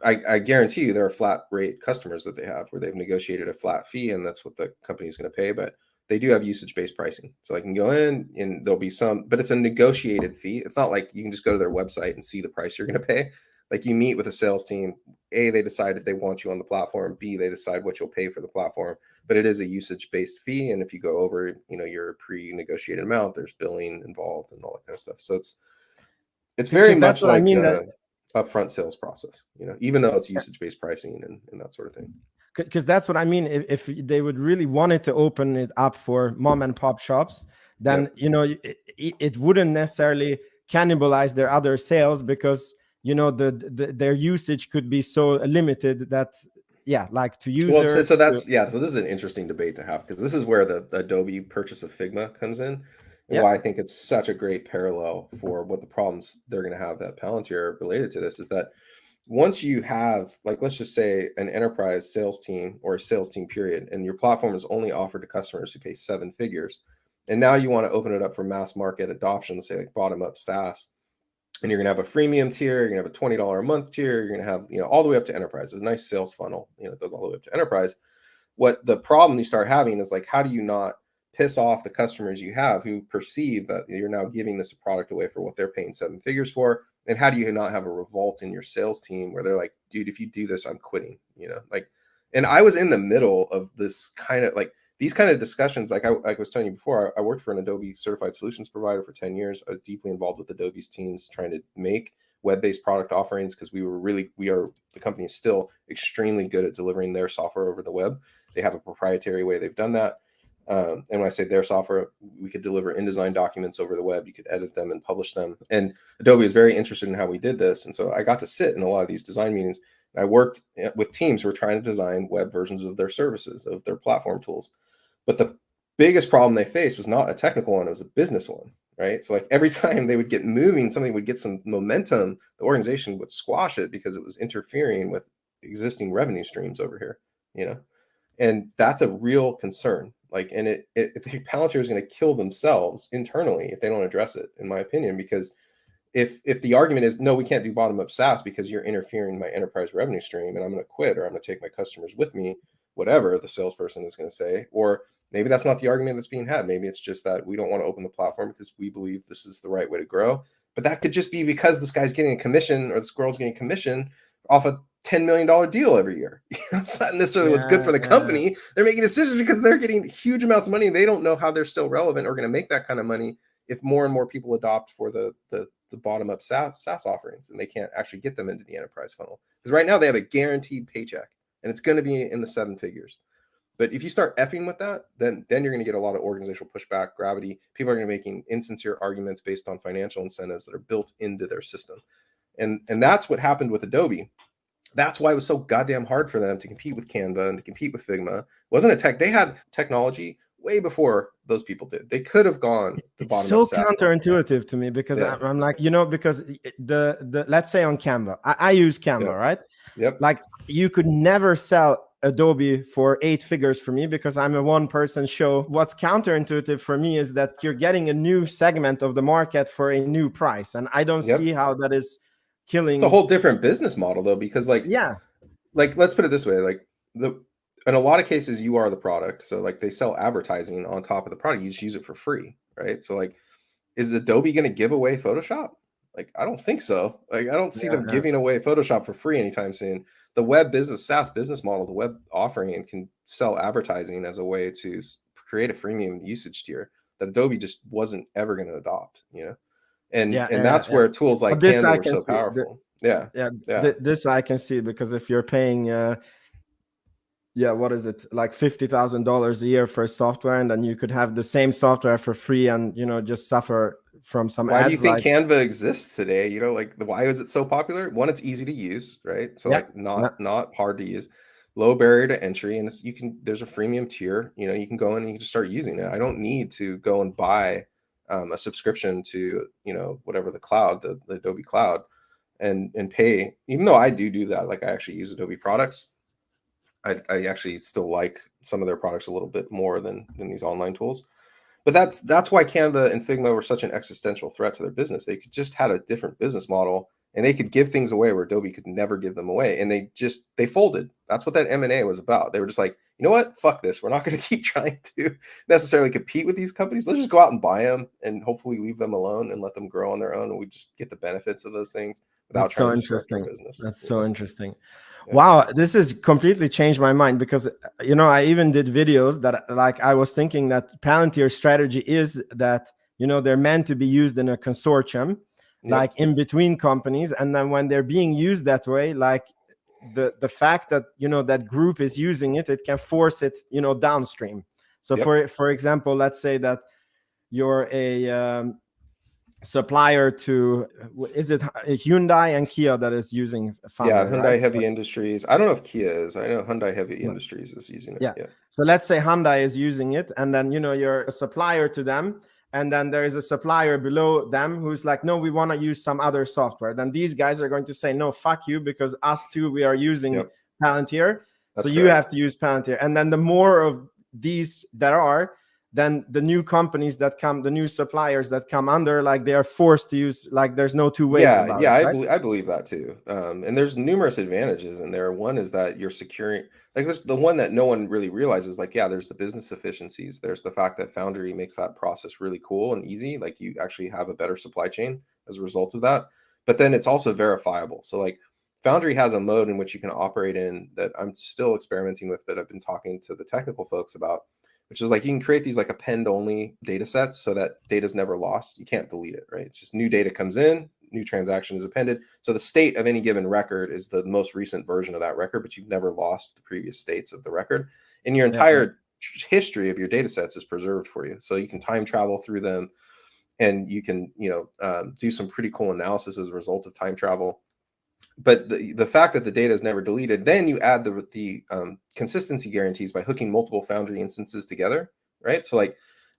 I guarantee you there are flat rate customers that they have where they've negotiated a flat fee and that's what the company is going to pay. But they do have usage based pricing. So I can go in and there'll be some, but it's a negotiated fee. It's not like you can just go to their website and see the price you're going to pay. Like you meet with a sales team. A, they decide if they want you on the platform. B, they decide what you'll pay for the platform. But it is a usage based fee. And if you go over, your pre-negotiated amount, there's billing involved and all that kind of stuff. So it's very much like upfront sales process, even though it's usage based pricing and that sort of thing. Because that's what I mean. If they would really wanted to open it up for mom and pop shops, then it wouldn't necessarily cannibalize their other sales because their usage could be so limited that like to users. Well, so that's so this is an interesting debate to have because this is where the Adobe purchase of Figma comes in, and why I think it's such a great parallel for what the problems they're going to have at Palantir related to this is that. Once you have, like, let's just say an enterprise sales team or a sales team period, and your platform is only offered to customers who pay 7 figures, and now you want to open it up for mass market adoption, say like bottom up SaaS, and you're going to have a freemium tier, you're going to have a $20 a month tier, you're going to have, all the way up to enterprise. It's a nice sales funnel, it goes all the way up to enterprise. What the problem you start having is like, how do you not piss off the customers you have who perceive that you're now giving this product away for what they're paying 7 figures for? And how do you not have a revolt in your sales team where they're like, dude, if you do this, I'm quitting, and I was in the middle of this kind of like these kind of discussions. Like I was telling you before, I worked for an Adobe certified solutions provider for 10 years. I was deeply involved with Adobe's teams trying to make web-based product offerings because the company is still extremely good at delivering their software over the web. They have a proprietary way they've done that. And when I say their software, we could deliver InDesign documents over the web. You could edit them and publish them. And Adobe is very interested in how we did this. And so I got to sit in a lot of these design meetings. And I worked with teams who were trying to design web versions of their services, of their platform tools. But the biggest problem they faced was not a technical one. It was a business one, right? So like every time they would get moving, something would get some momentum, the organization would squash it because it was interfering with existing revenue streams over here, and that's a real concern. And Palantir is going to kill themselves internally if they don't address it, in my opinion, because if the argument is, no, we can't do bottom up SaaS because you're interfering in my enterprise revenue stream and I'm going to quit, or I'm going to take my customers with me, whatever the salesperson is going to say, or maybe that's not the argument that's being had. Maybe it's just that we don't want to open the platform because we believe this is the right way to grow. But that could just be because this guy's getting a commission or this girl's getting a commission off a $10 million deal every year. It's not necessarily what's good for the company. They're making decisions because they're getting huge amounts of money. They don't know how they're still relevant or going to make that kind of money if more and more people adopt for the bottom up SaaS offerings, and they can't actually get them into the enterprise funnel. Because right now they have a guaranteed paycheck and it's going to be in the 7 figures. But if you start effing with that, then you're going to get a lot of organizational pushback, gravity. People are going to be making insincere arguments based on financial incentives that are built into their system. And that's what happened with Adobe. That's why it was so goddamn hard for them to compete with Canva and to compete with Figma. It wasn't they had technology way before those people did. They could have gone the bottom up. It's so counterintuitive to me because I'm like, because the let's say on Canva, I use Canva, right? Yep. Like you could never sell Adobe for 8 figures for me because I'm a one-person show. What's counterintuitive for me is that you're getting a new segment of the market for a new price, and I don't see how that is killing. It's a whole different business model though, because let's put it this way, in a lot of cases you are the product. So like they sell advertising on top of the product. You just use it for free, right? So like, is Adobe going to give away Photoshop? Like, I don't think so. Like, I don't see them Yeah. giving away Photoshop for free anytime soon. The web business, SaaS business model, the web offering, and can sell advertising as a way to create a freemium usage tier that Adobe just wasn't ever going to adopt, you know? And that's Yeah. where tools like But this Canva I were can so see. powerful. Yeah. Yeah, Yeah. this I can see, because if you're paying what is it, like $50,000 a year for software, and then you could have the same software for free and, you know, just suffer from some Why do you ads. think Like, Canva exists today? You know, like, why is it so popular? One, it's easy to use, right? So yeah, like yeah, not hard to use, low barrier to entry, and there's a freemium tier. You know, you can go in and you can just start using it. I don't need to go and buy a subscription to, you know, whatever the cloud, the Adobe cloud, and pay. Even though I do that, like, I actually use Adobe products. I actually still like some of their products a little bit more than these online tools. But that's why Canva and Figma were such an existential threat to their business. They could just had a different business model, and they could give things away where Adobe could never give them away. And they folded. That's what that M&A was about. They were just like, you know what? Fuck this. We're not going to keep trying to necessarily compete with these companies. Let's just go out and buy them and hopefully leave them alone and let them grow on their own. And we just get the benefits of those things without that's trying so to disrupt our interesting. business. That's You so know? interesting. Yeah. Wow, this has completely changed my mind, because, you know, I even did videos that, like, I was thinking that Palantir's strategy is that, you know, they're meant to be used in a consortium, like Yep. in between companies, and then when they're being used that way, like, the fact that, you know, that group is using it, it can force it, you know, downstream. So Yep. for example, let's say that you're a supplier to, is it Hyundai and Kia that is using Yeah. Foundry, right? Hyundai Heavy Industries. I don't know if Kia is. I know Hyundai Heavy Yeah. Industries is using it. Yeah. Yeah. So let's say Hyundai is using it, and then, you know, you're a supplier to them, and then there is a supplier below them who's like, no, we want to use some other software. Then these guys are going to say, no, fuck you, because us too, we are using Yep. Palantir. So That's you correct. have to use Palantir. And then the more of these there are, then the new companies that come, the new suppliers that come under, like, they are forced to use, like, there's no two ways Yeah, about yeah, it, right? I believe that too. And there's numerous advantages in there. One is that you're securing, like, this, the one that no one really realizes, like, yeah, there's the business efficiencies. There's the fact that Foundry makes that process really cool and easy. Like, you actually have a better supply chain as a result of that. But then it's also verifiable. So like, Foundry has a mode in which you can operate in that I'm still experimenting with, but I've been talking to the technical folks about, which is like, you can create these like append only data sets so that data is never lost. You can't delete it, right? It's just new data comes in, new transaction is appended. So the state of any given record is the most recent version of that record, but you've never lost the previous states of the record. And your entire history of your data sets is preserved for you. So you can time travel through them, and you can, you know, do some pretty cool analysis as a result of time travel. But the fact that the data is never deleted, then you add the consistency guarantees by hooking multiple Foundry instances together, right? So like,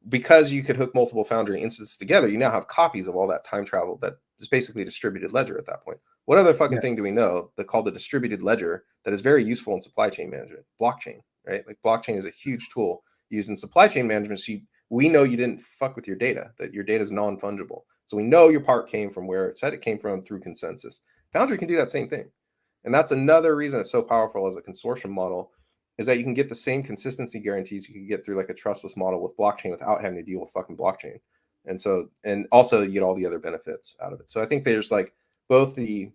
because you could hook multiple Foundry instances together, you now have copies of all that time travel that is basically a distributed ledger at that point. What other fucking thing do we know that called the distributed ledger that is very useful in supply chain management? Blockchain, right? Like, blockchain is a huge tool used in supply chain management. So we know you didn't fuck with your data, that your data is non-fungible. So we know your part came from where it said it came from through consensus. Foundry can do that same thing. And that's another reason it's so powerful as a consortium model, is that you can get the same consistency guarantees you can get through like a trustless model with blockchain without having to deal with fucking blockchain. And so, and also you get all the other benefits out of it. So I think there's like both the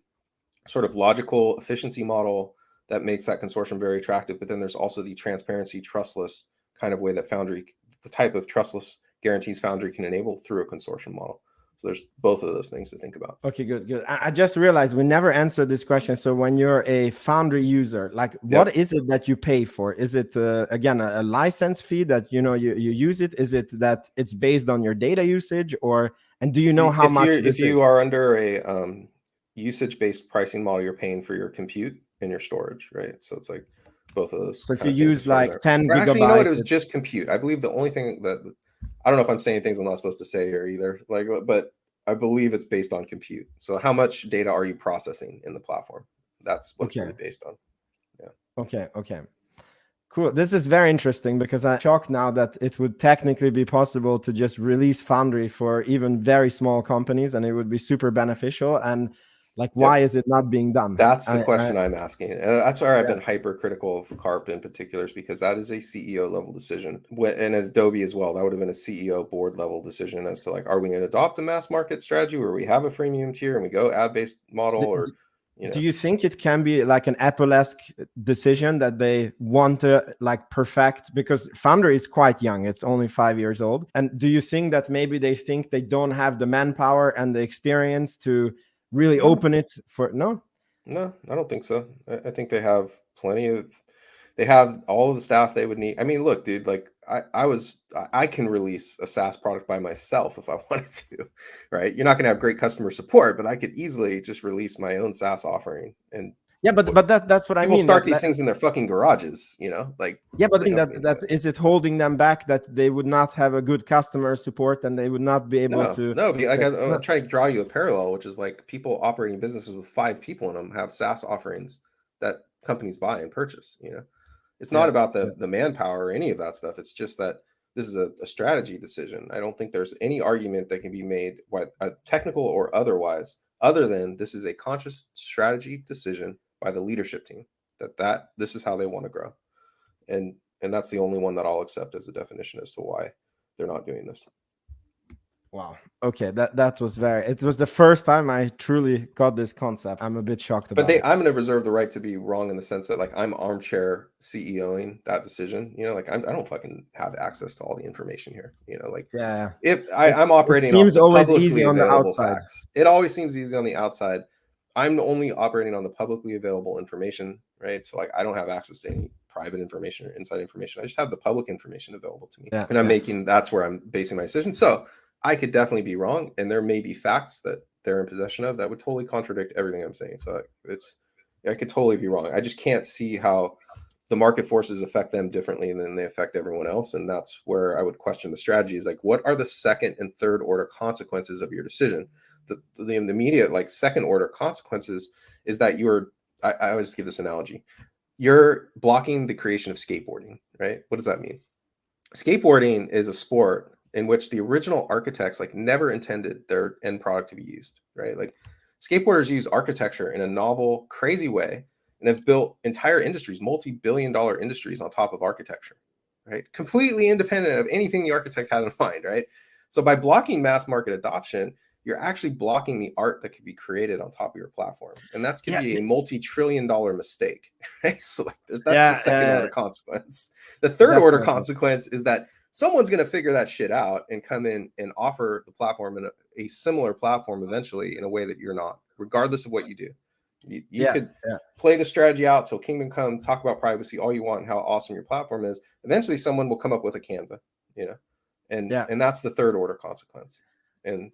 sort of logical efficiency model that makes that consortium very attractive, but then there's also the transparency, trustless kind of way that Foundry, the type of trustless guarantees Foundry can enable through a consortium model. So there's both of those things to think about. Okay, good. I just realized we never answered this question. So when you're a Foundry user, like, what is it that you pay for? Is it again a license fee that, you know, you use it? Is it that it's based on your data usage, or, and do you know how much if you are under a usage-based pricing model, you're paying for your compute and your storage, right? So it's like both of those So if kind you of things as use far as like 10 or actually, you know what? It gigabytes, was just compute. I believe the only thing that, I don't know if I'm saying things I'm not supposed to say here either, like, but I believe it's based on compute. So how much data are you processing in the platform? That's what it's really based on. Yeah. Okay. Cool. This is very interesting, because I'm shocked now that it would technically be possible to just release Foundry for even very small companies, and it would be super beneficial. And Like, why is it not being done? That's the question I'm asking. And that's where I've Yeah. been hypercritical of CARP in particular, is because that is a CEO level decision. And Adobe as well, that would have been a CEO board level decision as to like, are we going to adopt a mass market strategy where we have a freemium tier and we go ad-based model, or do you think it can be like an Apple-esque decision that they want to like perfect? Because Foundry is quite young, it's only 5 years old. And do you think that maybe they think they don't have the manpower and the experience to really open it for? No, I don't think so. I think they have they have all of the staff they would need. I mean, look, dude, like I can release a SaaS product by myself if I wanted to, right? You're not going to have great customer support, but I could easily just release my own SaaS offering. And yeah, but that's what I mean. People start these things in their fucking garages, you know, like. Yeah, but I mean that is it holding them back, that they would not have a good customer support and they would not be able to? No, like I'm trying to draw you a parallel, which is like people operating businesses with 5 people in them have SaaS offerings that companies buy and purchase. You know, it's not about the manpower or any of that stuff. It's just that this is a strategy decision. I don't think there's any argument that can be made, technical or otherwise, other than this is a conscious strategy decision by the leadership team that this is how they want to grow. And that's the only one that I'll accept as a definition as to why they're not doing this. Wow. Okay, that was it was the first time I truly got this concept. I'm a bit shocked about it. I'm going to reserve the right to be wrong in the sense that like I'm armchair CEOing that decision. You know, like I don't fucking have access to all the information here. You know, like if I'm operating, it seems off always publicly easy on the available outside. facts. It always seems easy on the outside. I'm only operating on the publicly available information, right? So like I don't have access to any private information or inside information. I just have the public information available to me, and that's where I'm basing my decision. So I could definitely be wrong, and there may be facts that they're in possession of that would totally contradict everything I'm saying. So I could totally be wrong. I just can't see how the market forces affect them differently than they affect everyone else. And that's where I would question the strategy, is like, what are the second and third order consequences of your decision? The immediate like second order consequences is that I always give this analogy. You're blocking the creation of skateboarding, right? What does that mean? Skateboarding is a sport in which the original architects like never intended their end product to be used, right? Like skateboarders use architecture in a novel, crazy way and have built entire industries, multi-billion-dollar industries on top of architecture, right? Completely independent of anything the architect had in mind, right? So by blocking mass market adoption, you're actually blocking the art that could be created on top of your platform. And that could be a multi-trillion-dollar mistake, right? So like, that's the second order consequence. The third order consequence is that someone's going to figure that shit out and come in and offer the platform in a similar platform eventually in a way that you're not, regardless of what you do. You could play the strategy out till kingdom come, talk about privacy all you want and how awesome your platform is. Eventually someone will come up with a Canva, you know, and that's the third order consequence. And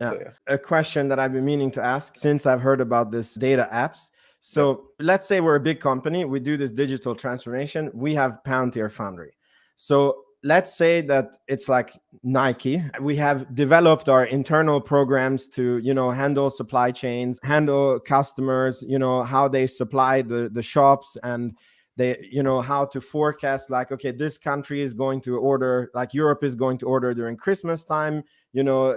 a question that I've been meaning to ask since I've heard about this data apps. So let's say we're a big company, we do this digital transformation, we have Palantir Foundry. So let's say that it's like Nike. We have developed our internal programs to, handle supply chains, handle customers, how they supply the shops, and they, how to forecast like, okay, this country is going to order, like Europe is going to order during Christmas time,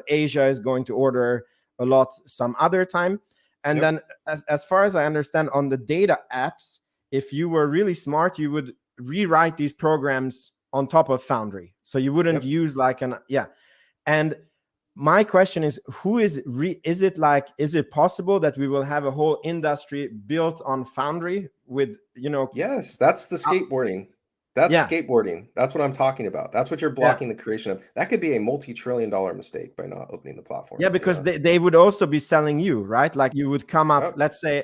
Asia is going to order a lot some other time. And then as far as I understand, on the data apps, if you were really smart, you would rewrite these programs on top of Foundry. So you wouldn't use like and my question is, is it possible that we will have a whole industry built on Foundry with, Yes, that's the skateboarding. That's skateboarding. That's what I'm talking about. That's what you're blocking the creation of. That could be a multi-trillion-dollar mistake by not opening the platform. Yeah, because they would also be selling you, right? Like you would come up, let's say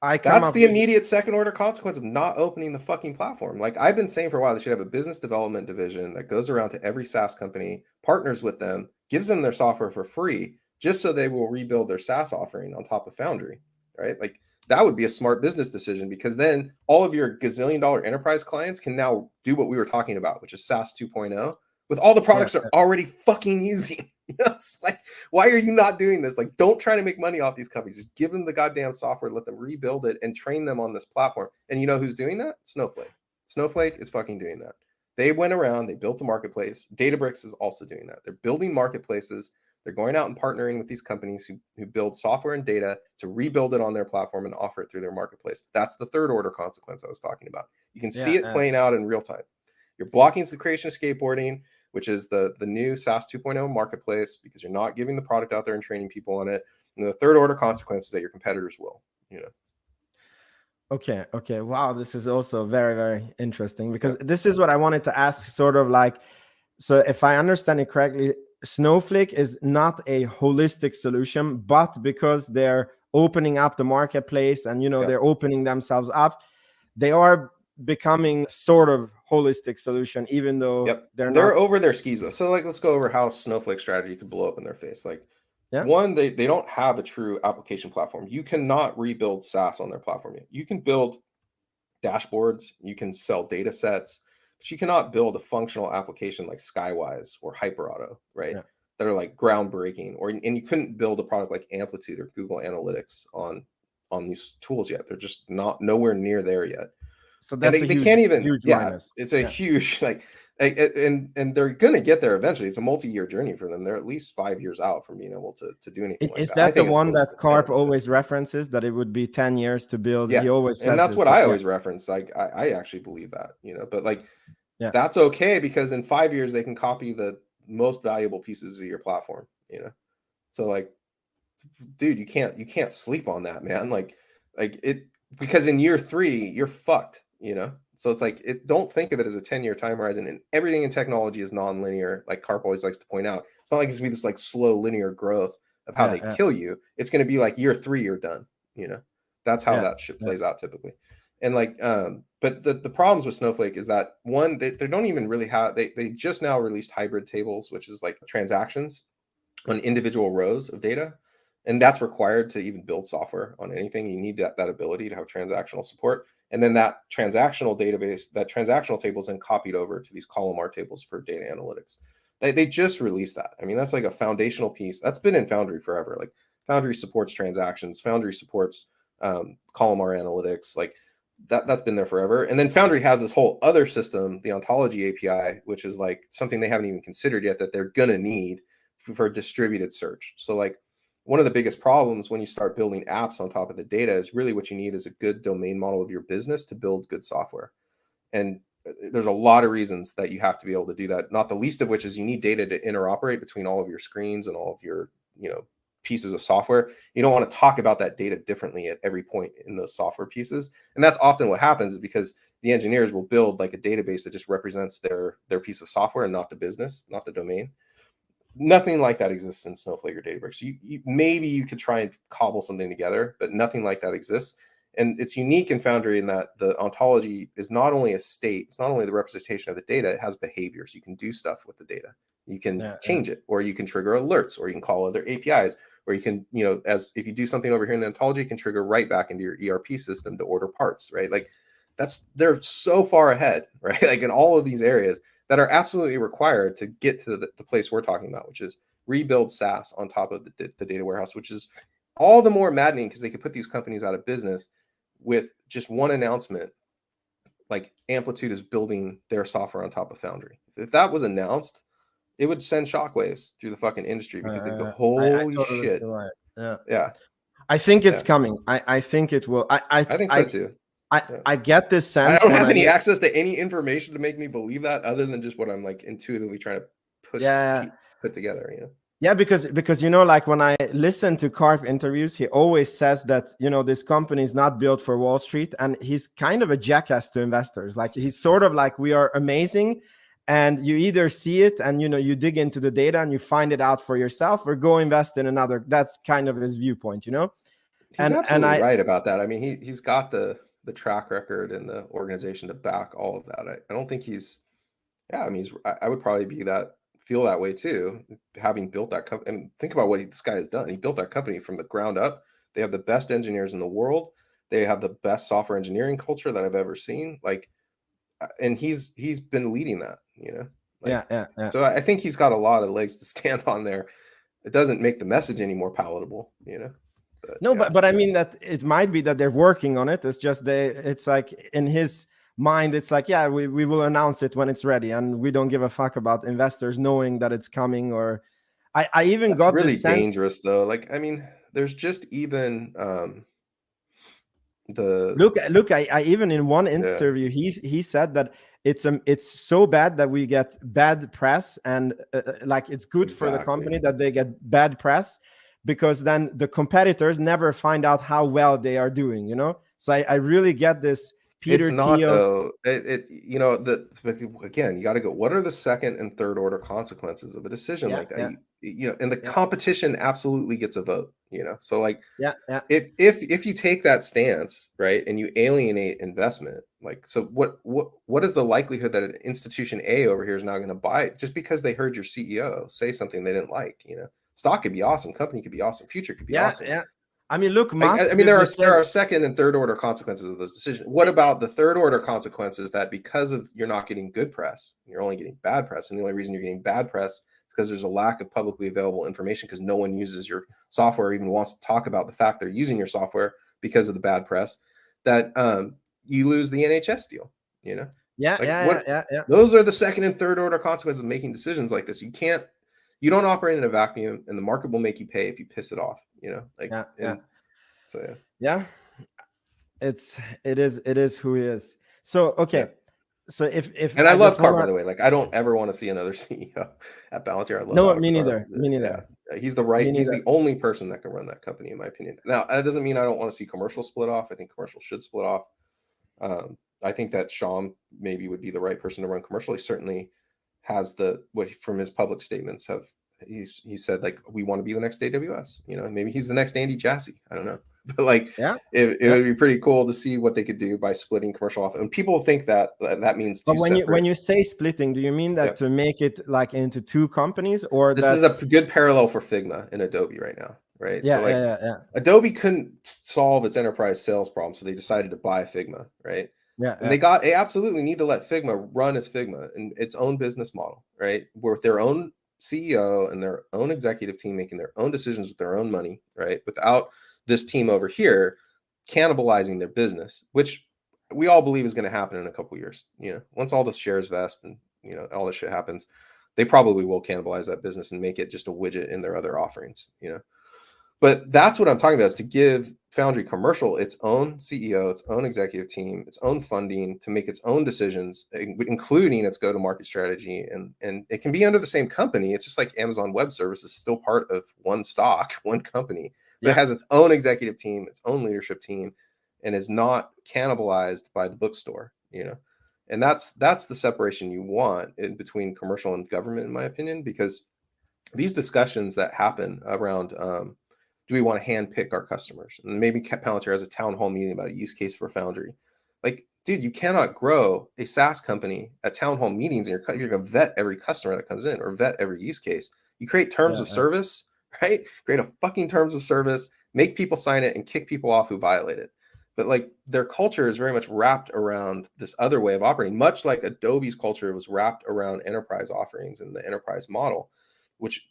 that's the immediate second order consequence of not opening the fucking platform. Like I've been saying for a while, they should have a business development division that goes around to every SaaS company, partners with them, gives them their software for free, just so they will rebuild their SaaS offering on top of Foundry, right? Like that would be a smart business decision, because then all of your gazillion-dollar enterprise clients can now do what we were talking about, which is SaaS 2.0, with all the products they're already fucking using. It's like, why are you not doing this? Like, don't try to make money off these companies. Just give them the goddamn software, let them rebuild it, and train them on this platform. And you know who's doing that? Snowflake. Snowflake is fucking doing that. They went around, they built a marketplace. Databricks is also doing that. They're building marketplaces. They're going out and partnering with these companies who build software and data to rebuild it on their platform and offer it through their marketplace. That's the third order consequence I was talking about. You can see it playing out in real time. You're blocking the creation of skateboarding, which is the new SaaS 2.0 marketplace, because you're not giving the product out there and training people on it. And the third order consequence is that your competitors will, Okay. Wow, this is also very, very interesting, because this is what I wanted to ask, sort of like, so if I understand it correctly, Snowflake is not a holistic solution, but because they're opening up the marketplace and, they're opening themselves up, they are becoming sort of holistic solution, even though they're not over their skis though. So like, let's go over how Snowflake strategy could blow up in their face. Like, one, they don't have a true application platform. You cannot rebuild SaaS on their platform yet. You can build dashboards, you can sell data sets, but you cannot build a functional application like Skywise or HyperAuto, right? That are like groundbreaking, and you couldn't build a product like Amplitude or Google Analytics on these tools yet. They're just nowhere near there yet. So that's they can't even. Huge minus. It's a huge and they're gonna get there eventually. It's a multi-year journey for them. They're at least 5 years out from being able to do anything. Is that the one that Karp always references, that it would be 10 years to build? Yeah, he always says, and that's what I always reference. Like I actually believe that, but like that's okay, because in 5 years they can copy the most valuable pieces of your platform. So like, dude, you can't sleep on that, man. Like it, because in year 3 you're fucked. So it's like, don't think of it as a 10-year time horizon. And everything in technology is non-linear, like Karp always likes to point out. It's not like it's gonna be this like slow linear growth of how they kill you. It's going to be like year 3 you're done. That's how that shit plays out typically. And like, but the problems with Snowflake is that, one, they don't even really have, they just now released hybrid tables, which is like transactions on individual rows of data. And that's required to even build software on anything. You need that ability to have transactional support. And then that transactional database, that transactional table is then copied over to these columnar tables for data analytics. They just released that. I mean, that's like a foundational piece. That's been in Foundry forever. Like, Foundry supports transactions. Foundry supports columnar analytics. Like, that's been there forever. And then Foundry has this whole other system, the ontology API, which is like something they haven't even considered yet that they're going to need for distributed search. So like, one of the biggest problems when you start building apps on top of the data is really what you need is a good domain model of your business to build good software. And there's a lot of reasons that you have to be able to do that. Not the least of which is you need data to interoperate between all of your screens and all of your, pieces of software. You don't want to talk about that data differently at every point in those software pieces. And that's often what happens, is because the engineers will build like a database that just represents their piece of software and not the business, not the domain. Nothing like that exists in Snowflake or Databricks. Maybe you could try and cobble something together, but nothing like that exists. And it's unique in Foundry in that the ontology is not only a state, it's not only the representation of the data, it has behaviors. You can do stuff with the data. You can change it, or you can trigger alerts, or you can call other APIs, or you can, as if you do something over here in the ontology, you can trigger right back into your ERP system to order parts, right? Like they're so far ahead, right? Like in all of these areas that are absolutely required to get to the place we're talking about, which is rebuild SaaS on top of the data warehouse, which is all the more maddening because they could put these companies out of business with just one announcement, like Amplitude is building their software on top of Foundry. If that was announced, it would send shockwaves through the fucking industry because they go, holy shit. Right. Yeah. I think it's coming. I think it will. I think so too. I get this sense. I don't have any access to any information to make me believe that, other than just what I'm like intuitively trying to put together, Yeah, because like when I listen to Karp interviews, he always says that, this company is not built for Wall Street, and he's kind of a jackass to investors. Like, he's sort of like, we are amazing, and you either see it and you dig into the data and you find it out for yourself, or go invest in another. That's kind of his viewpoint, He's absolutely right about that. I mean, he's got the track record and the organization to back all of that. I don't think I would probably feel that way too, having built that company. And think about what this guy has done. He built that company from the ground up. They have the best engineers in the world. They have the best software engineering culture that I've ever seen. Like, and he's been leading that, Yeah. So I think he's got a lot of legs to stand on there. It doesn't make the message any more palatable, But I mean that it might be that they're working on it. It's just it's like in his mind, it's like, we will announce it when it's ready, and we don't give a fuck about investors knowing that it's coming. Or I even That's got really this sense. dangerous though. Like, I mean, there's just even the Look, I even in one yeah, interview he said that it's so bad that we get bad press, and like it's good for the exactly. company that they get bad press, because then the competitors never find out how well they are doing, you know. So I really get this It's Peter not Thiel. though. You know, again, you got to go. What are the second and third order consequences of a decision Yeah, like that? yeah, You know, and the yeah, competition absolutely gets a vote. You know, so like yeah, yeah, if you take that stance, right, and you alienate investment, like, so what is the likelihood that an institution A over here is now going to buy it just because they heard your CEO say something they didn't like? You know, stock could be awesome, company could be awesome, future could be yeah, awesome. yeah. I mean, look, I Musk mean, did the there same. are second and third order consequences of those decisions. What about the third order consequences that because of you're not getting good press, you're only getting bad press, and the only reason you're getting bad press is because there's a lack of publicly available information because no one uses your software or even wants to talk about the fact they're using your software because of the bad press, that you lose the NHS deal. You know, Yeah, like yeah, what? yeah, yeah, Those are the second and third order consequences of making decisions like this. You don't operate in a vacuum, and the market will make you pay if you piss it off. You know, like, yeah, yeah, and so yeah. yeah. It is who he is. So Yeah. okay, so if And I I just love hold Carr, by on. the way. Like, I don't ever want to see another CEO at Palantir. I love No, Alex me Carr. neither. Me Yeah, neither. Me he's the neither. only person that can run that company, in my opinion. Now, that doesn't mean I don't want to see commercial split off. I think commercial should split off. I think that Sham maybe would be the right person to run commercial. He certainly has from his public statements he said, like, we want to be the next AWS. You know, maybe he's the next Andy Jassy. I don't know, but like, Yeah, it yeah. would be pretty cool to see what they could do by splitting commercial off. And people think that means But two when separate. you say splitting, do you mean Yeah, that to make it like into two companies, or this is that? a good parallel for Figma and Adobe right now, right? So Yeah, like, yeah, yeah, yeah, Adobe couldn't solve its enterprise sales problem, so they decided to buy Figma, right? yeah, And yeah, they absolutely need to let Figma run as Figma and its own business model, right? With their own CEO and their own executive team making their own decisions with their own money, right? Without this team over here cannibalizing their business, which we all believe is going to happen in a couple of years. You know, once all the shares vest and all this shit happens, they probably will cannibalize that business and make it just a widget in their other offerings. You know, but that's what I'm talking about, is to give Foundry Commercial its own CEO, its own executive team, its own funding to make its own decisions, including its go-to-market strategy. And it can be under the same company. It's just like Amazon Web Services is still part of one stock, one company, but it yeah. has its own executive team, its own leadership team, and is not cannibalized by the bookstore, you know. And that's the separation you want in between commercial and government, in my opinion, because these discussions that happen around do we want to handpick our customers? And maybe Palantir has a town hall meeting about a use case for Foundry. Like, dude, you cannot grow a SaaS company at town hall meetings, and you're going to vet every customer that comes in or vet every use case. You create terms Yeah, of service, right? Create a fucking terms of service, make people sign it, and kick people off who violate it. But like, their culture is very much wrapped around this other way of operating, much like Adobe's culture was wrapped around enterprise offerings and the enterprise model, which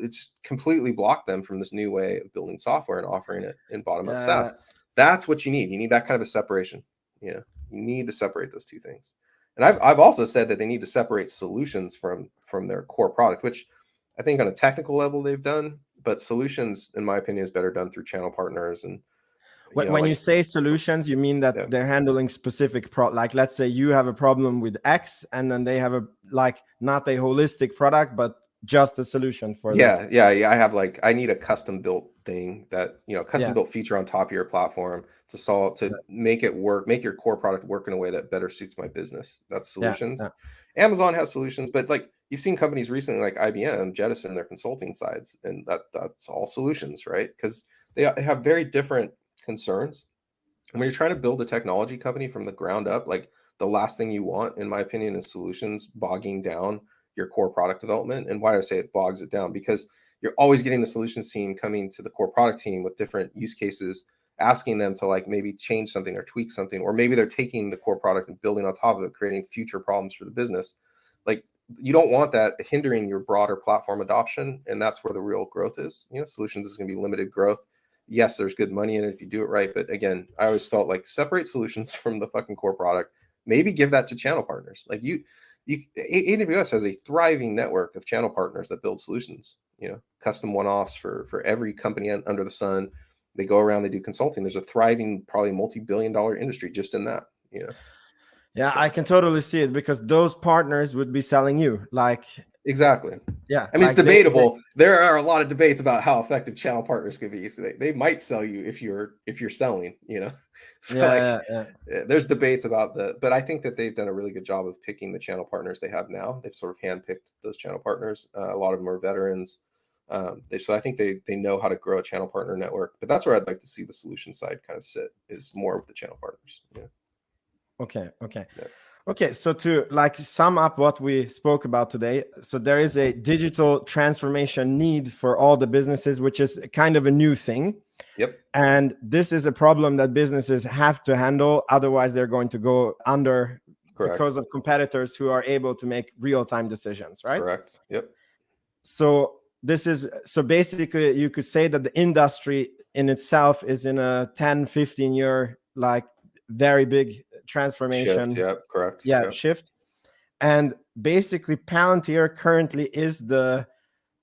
it's completely blocked them from this new way of building software and offering it in bottom-up yeah. SaaS. That's what you need. You need that kind of a separation. You know, you need to separate those two things. And I've also said that they need to separate solutions from their core product, which I think on a technical level they've done, but solutions, in my opinion, is better done through channel partners. And When you like, say solutions, you mean that yeah. they're handling specific like, let's say you have a problem with X, and then they have a, like, not a holistic product, but just a solution for that. Yeah. I have, like, I need a custom built thing that, custom Yeah, built feature on top of your platform to make it work, make your core product work in a way that better suits my business. That's yeah, solutions. yeah, Amazon has solutions, but like, you've seen companies recently like IBM jettison their consulting sides, and that's all solutions, right? Because they have very different concerns. And when you're trying to build a technology company from the ground up, like, the last thing you want, in my opinion, is solutions bogging down your core product development. And why do I say it bogs it down? Because you're always getting the solutions team coming to the core product team with different use cases, asking them to, like, maybe change something or tweak something, or maybe they're taking the core product and building on top of it, creating future problems for the business. Like, you don't want that hindering your broader platform adoption. And that's where the real growth is. Solutions is going to be limited growth. Yes, there's good money in it if you do it right. But again, I always felt like, separate solutions from the fucking core product. Maybe give that to channel partners. Like, AWS has a thriving network of channel partners that build solutions. custom one-offs for every company under the sun. They go around, they do consulting. There's a thriving, probably multi-billion-dollar industry just in that. Yeah, So. I can totally see it, because those partners would be selling you. Like, exactly. yeah, I mean, like it's debatable. There are a lot of debates about how effective channel partners could be. So they might sell you if you're selling, So there's debates about but I think that they've done a really good job of picking the channel partners they have now. They've sort of handpicked those channel partners. A lot of them are veterans. So I think they know how to grow a channel partner network. But that's where I'd like to see the solution side kind of sit, is more with the channel partners. Okay. Yeah. Okay, so to like sum up what we spoke about today, so there is a digital transformation need for all the businesses, which is kind of a new thing. Yep. And this is a problem that businesses have to handle. Otherwise, they're going to go under. Correct. Because of competitors who are able to make real-time decisions, right? Correct. Yep. So basically you could say that the industry in itself is in a 10-15 year like very big transformation shift. Yeah, correct. Shift. And basically Palantir currently is the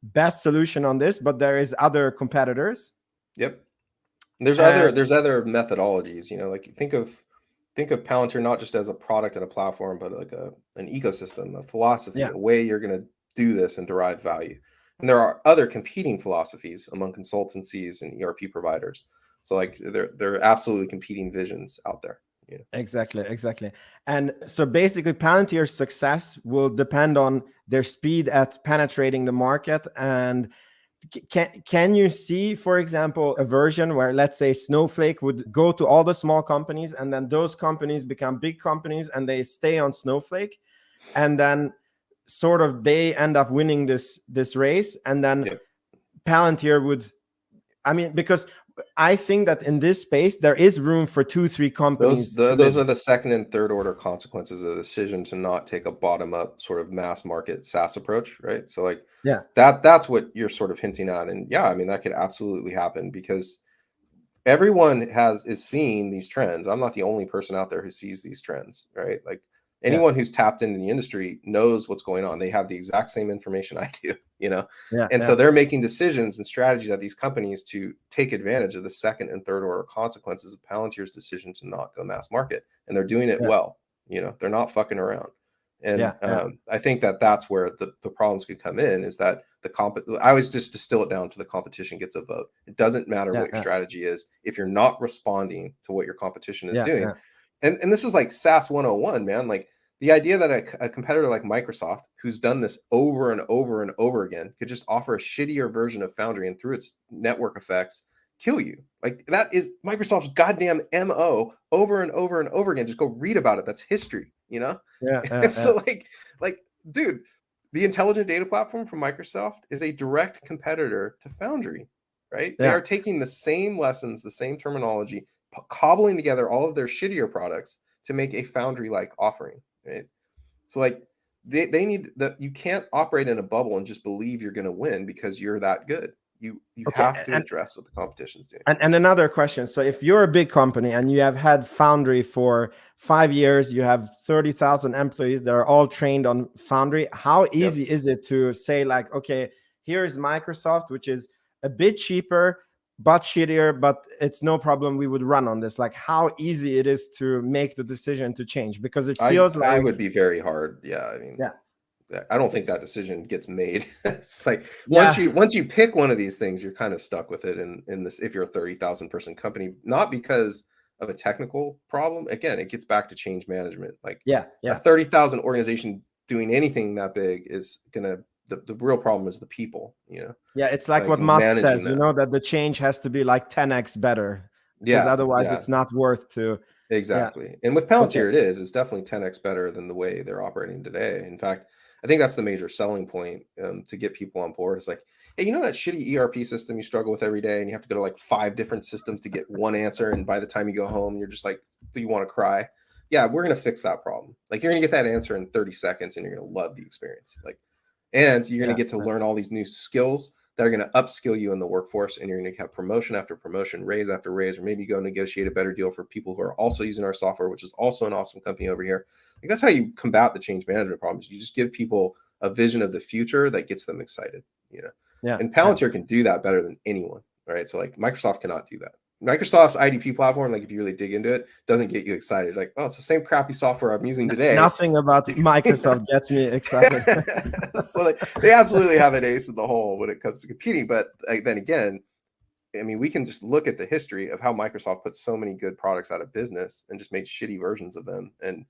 best solution on this, but there is other competitors. Yep. There's other methodologies, like think of Palantir not just as a product and a platform, but like an ecosystem, a philosophy, a way you're going to do this and derive value. And there are other competing philosophies among consultancies and ERP providers. So like there are absolutely competing visions out there. Exactly. And so basically Palantir's success will depend on their speed at penetrating the market. And can you see, for example, a version where, let's say, Snowflake would go to all the small companies, and then those companies become big companies and they stay on Snowflake, and then sort of they end up winning this race, and then Palantir would, because I think that in this space there is room for 2-3 companies. Those are the second and third order consequences of the decision to not take a bottom up sort of mass market SaaS approach, right? So like that's what you're sort of hinting at, and that could absolutely happen, because everyone is seeing these trends. I'm not the only person out there who sees these trends, right? Like anyone who's tapped into the industry knows what's going on. They have the exact same information I do, So they're making decisions and strategies at these companies to take advantage of the second and third order consequences of Palantir's decision to not go mass market. And they're doing it well, they're not fucking around. And I think that's where the problems could come in, is that I always just distill it down to the competition gets a vote. It doesn't matter what your strategy is if you're not responding to what your competition is doing. And this is like SaaS 101, man. Like the idea that a competitor like Microsoft, who's done this over and over and over again, could just offer a shittier version of Foundry and through its network effects kill you. Like that is Microsoft's goddamn MO over and over and over again. Just go read about it. That's history, So like, dude, the intelligent data platform from Microsoft is a direct competitor to Foundry, right? They are taking the same lessons, the same terminology, cobbling together all of their shittier products to make a Foundry-like offering, right? So like they need that. You can't operate in a bubble and just believe you're going to win because you're that good. You have to address what the competition's doing. And another question. So if you're a big company and you have had Foundry for 5 years, you have 30,000 employees that are all trained on Foundry, how easy is it to say like, okay, here's Microsoft, which is a bit cheaper, but shittier, but it's no problem, we would run on this? Like how easy it is to make the decision to change? Because it feels like it would be very hard. I don't think that decision gets made. It's like once you pick one of these things, you're kind of stuck with it in this, if you're a 30,000 person company, not because of a technical problem. Again, it gets back to change management. Like a 30,000 organization doing anything that big is gonna, the real problem is the people, it's like what Musk says, that the change has to be like 10x better, because otherwise it's not worth to. Exactly. And with Palantir, it's definitely 10x better than the way they're operating today. In fact, I think that's the major selling point to get people on board. It's like, hey, that shitty ERP system you struggle with every day, and you have to go to like 5 different systems to get one answer, and by the time you go home, you're just like, you want to cry. Yeah, we're going to fix that problem. Like you're going to get that answer in 30 seconds, and you're going to love the experience. Like, and you're going to get to learn all these new skills that are going to upskill you in the workforce, and you're going to have promotion after promotion, raise after raise, or maybe go negotiate a better deal for people who are also using our software, which is also an awesome company over here. Like that's how you combat the change management problems. You just give people a vision of the future that gets them excited, Yeah. And Palantir can do that better than anyone, right? So like Microsoft cannot do that. Microsoft's IDP platform, like if you really dig into it, doesn't get you excited. Like, oh, it's the same crappy software I'm using today. Nothing about Microsoft gets me excited. So like, they absolutely have an ace in the hole when it comes to competing. But then again, I mean, we can just look at the history of how Microsoft put so many good products out of business and just made shitty versions of them. And,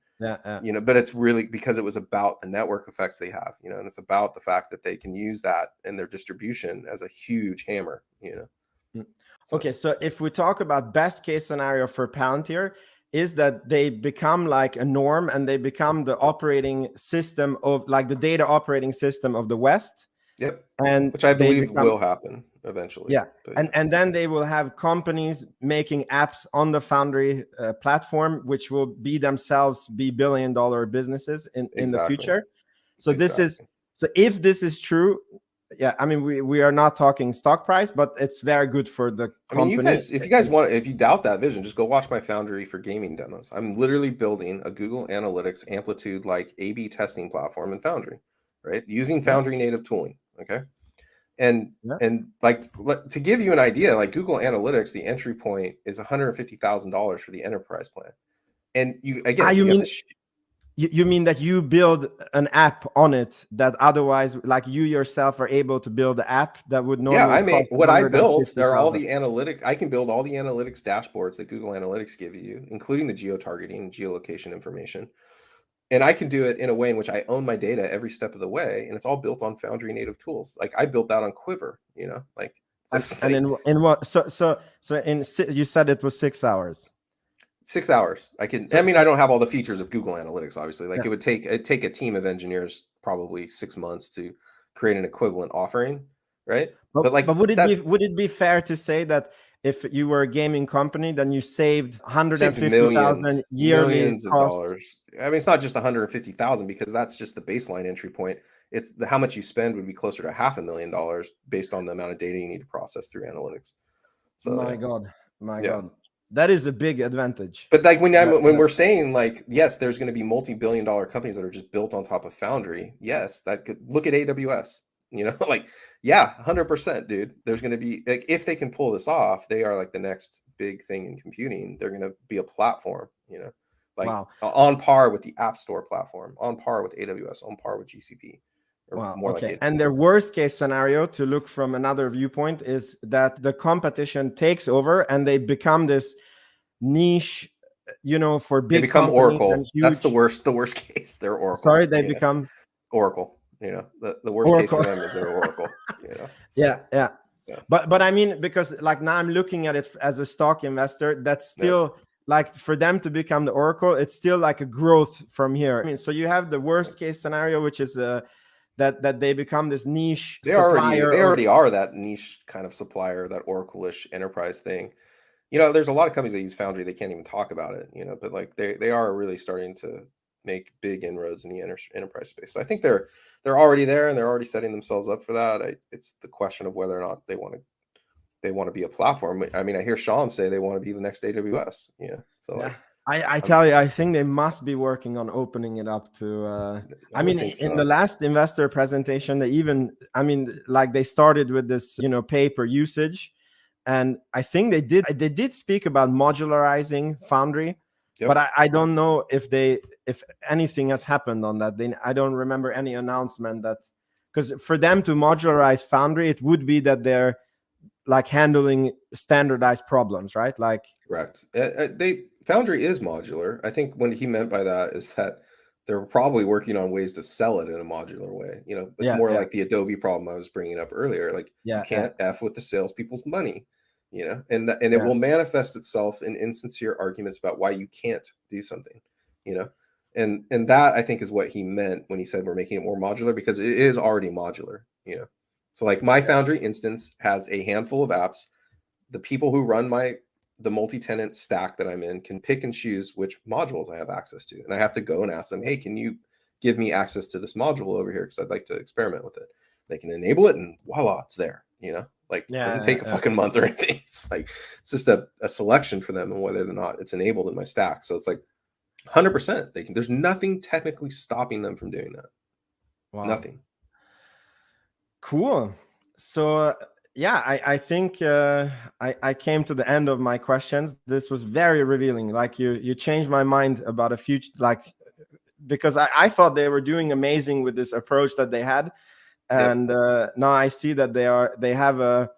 you know, but it's really because it was about the network effects they have, you know, and it's about the fact that they can use that in their distribution as a huge hammer, you know. So. Okay, so if we talk about best case scenario for Palantir, is that they become like a norm and they become the operating system of like the data operating system of the West. Yep. And which I believe will happen eventually. Yeah. And then they will have companies making apps on the Foundry platform, which will be themselves be $billion businesses in the future. So this is, so if this is true, yeah, I mean, we are not talking stock price, but it's very good for the company. I mean, you guys, if you guys want, if you doubt that vision, just go watch my Foundry for gaming demos. I'm literally building a Google Analytics Amplitude like A/B testing platform in Foundry, right? Using Foundry native tooling. Okay. And like, to give you an idea, like Google Analytics, the entry point is $150,000 for the enterprise plan. And you, again, you mean that you build an app on it that otherwise, like you yourself are able to build the app that would normally I mean, what I built, there are all the analytic, I can build all the analytics dashboards that Google Analytics give you, including the geo-targeting and geolocation information. And I can do it in a way in which I own my data every step of the way. And it's all built on Foundry native tools. Like I built that on Quiver, you know, like. And in what, so you said it was 6 hours. 6 hours. I can, I mean, I don't have all the features of Google Analytics, obviously. Like it'd take a team of engineers probably 6 months to create an equivalent offering, right? But would it be fair to say that if you were a gaming company, then you saved 150,000 yearly millions of dollars? I mean, it's not just 150,000 because that's just the baseline entry point. It's how much you spend would be closer to $500,000 based on the amount of data you need to process through analytics. So my God. That is a big advantage. But like when we're saying like, yes, there's going to be multi-billion-dollar companies that are just built on top of Foundry. Yes, that could look at AWS, you know, like, yeah, 100%, dude. There's going to be, like, if they can pull this off, they are like the next big thing in computing. They're going to be a platform, you know, like on par with the App Store platform, on par with AWS, on par with GCP. Okay. And their worst case scenario, to look from another viewpoint, is that the competition takes over and they become this niche, you know, for big. They become Oracle. That's the worst case. They're Oracle. Sorry, they become Oracle. You know, the worst Oracle. Case for them is they're Oracle. You know. So, yeah. But I mean, because like now I'm looking at it as a stock investor, that's still like for them to become the Oracle, it's still like a growth from here. I mean, so you have the worst case scenario, which is that they become this niche supplier. They already are that niche kind of supplier, that Oracle-ish enterprise thing. You know, there's a lot of companies that use Foundry, they can't even talk about it, you know, but like they are really starting to make big inroads in the enterprise space. So I think they're already there and they're already setting themselves up for that. It's the question of whether or not they want to be a platform. I mean, I hear Sean say they want to be the next AWS. Yeah. So like, I tell you, I think they must be working on opening it up to. I mean, in the last investor presentation, they even, I mean, like they started with this, you know, pay per usage, and I think they did speak about modularizing Foundry, but I don't know if anything has happened on that. I don't remember any announcement that, because for them to modularize Foundry, it would be that they're like handling standardized problems, right? Like correct. Foundry is modular. I think what he meant by that is that they're probably working on ways to sell it in a modular way. You know, it's more like the Adobe problem I was bringing up earlier. Like you can't F with the salespeople's money, you know, and it will manifest itself in insincere arguments about why you can't do something, you know, and that I think is what he meant when he said we're making it more modular, because it is already modular, you know. So like my Foundry instance has a handful of apps. The people who run the multi-tenant stack that I'm in can pick and choose which modules I have access to. And I have to go and ask them, hey, can you give me access to this module over here? Because I'd like to experiment with it. They can enable it and voila, it's there, you know, like it doesn't take a fucking month or anything. It's like, it's just a selection for them and whether or not it's enabled in my stack. So it's like 100%. There's nothing technically stopping them from doing that. Wow. Nothing. Cool. So yeah, I think I came to the end of my questions. This was very revealing. Like you changed my mind about a future, like because I thought they were doing amazing with this approach that they had, and now I see that they have a.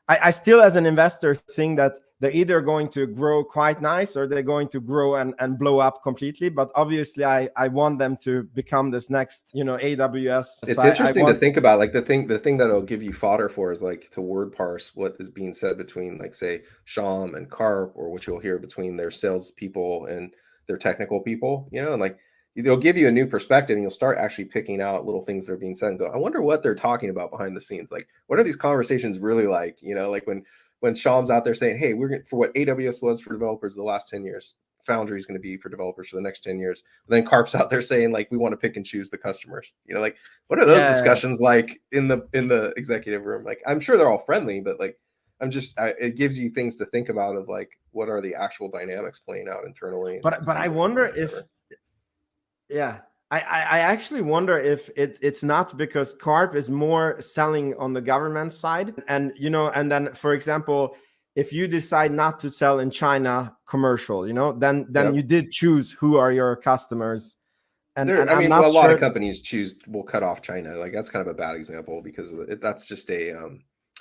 I still, as an investor, think that they're either going to grow quite nice or they're going to grow and blow up completely. But obviously, I want them to become this next, AWS. It's So interesting to think about, like the thing that'll give you fodder for is like to word parse what is being said between, like, say, Sham and Karp, or what you'll hear between their salespeople and their technical people, and like it'll give you a new perspective, and you'll start actually picking out little things that are being said and go, I wonder what they're talking about behind the scenes. Like, what are these conversations really like? Like when Sham's out there saying, hey, we're for what AWS was for developers the last 10 years, Foundry is going to be for developers for the next 10 years. And then Karp's out there saying, like, we want to pick and choose the customers. Like, what are those discussions like in the executive room? Like, I'm sure they're all friendly, but like, it gives you things to think about of like, what are the actual dynamics playing out internally? But I wonder if, I actually wonder if it's not because Karp is more selling on the government side, and and then, for example, if you decide not to sell in China commercial, then you did choose who are your customers. And I mean, a lot of companies will cut off China. Like, that's kind of a bad example because that's just a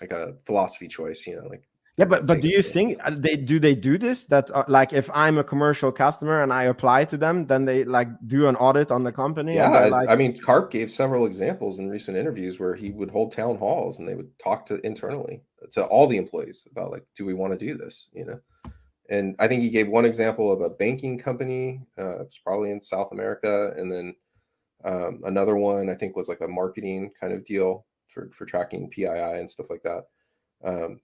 like a philosophy choice, like. Yeah, but do you think they do this? That like, if I'm a commercial customer and I apply to them, then they like do an audit on the company? Yeah, and like, I mean, Karp gave several examples in recent interviews where he would hold town halls and they would talk internally to all the employees about, like, do we want to do this? And I think he gave one example of a banking company. It's probably in South America, and then another one I think was like a marketing kind of deal for tracking PII and stuff like that.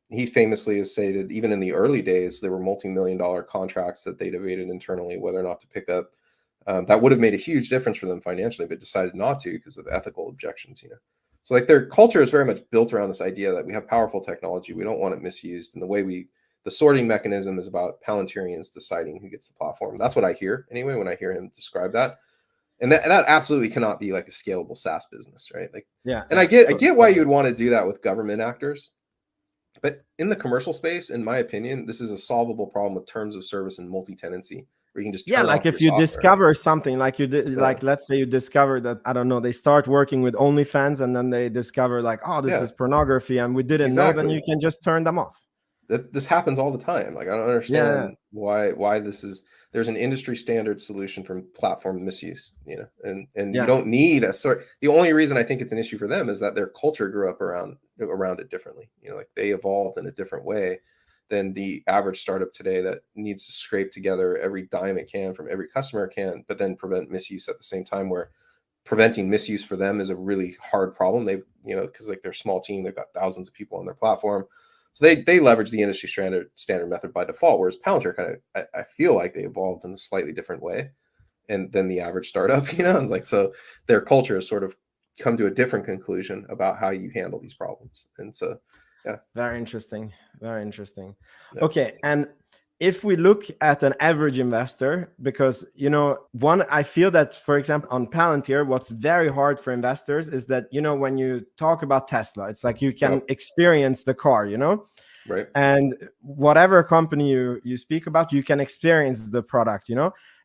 He famously has stated, even in the early days, there were multi-million-dollar contracts that they debated internally whether or not to pick up. That would have made a huge difference for them financially, but decided not to because of ethical objections. So like, their culture is very much built around this idea that we have powerful technology, we don't want it misused, and the sorting mechanism is about Palantirians deciding who gets the platform. That's what I hear anyway when I hear him describe that. And that absolutely cannot be like a scalable SaaS business, right? Like, and I get why you would want to do that with government actors. But in the commercial space, in my opinion, this is a solvable problem with terms of service and multi-tenancy, where you can just turn like, if you discover something, like you did, like, let's say you discover that, I don't know, they start working with OnlyFans, and then they discover like, oh, this is pornography, and we didn't know, then you can just turn them off. This happens all the time. Like, I don't understand why this is. There's an industry standard solution for platform misuse, and you don't need the only reason I think it's an issue for them is that their culture grew up around it differently. Like, they evolved in a different way than the average startup today that needs to scrape together every dime it can from every customer it can, but then prevent misuse at the same time, where preventing misuse for them is a really hard problem. They, because like, they're a small team, they've got thousands of people on their platform. So they leverage the industry standard method by default, whereas Palantir kind of, I feel like they evolved in a slightly different way than the average startup, and like, so their culture has sort of come to a different conclusion about how you handle these problems. And so, yeah. Very interesting. Very interesting. Yeah. Okay. And if we look at an average investor, because, I feel that, for example, on Palantir, what's very hard for investors is that, when you talk about Tesla, it's like you can experience the car, right? And whatever company you speak about, you can experience the product,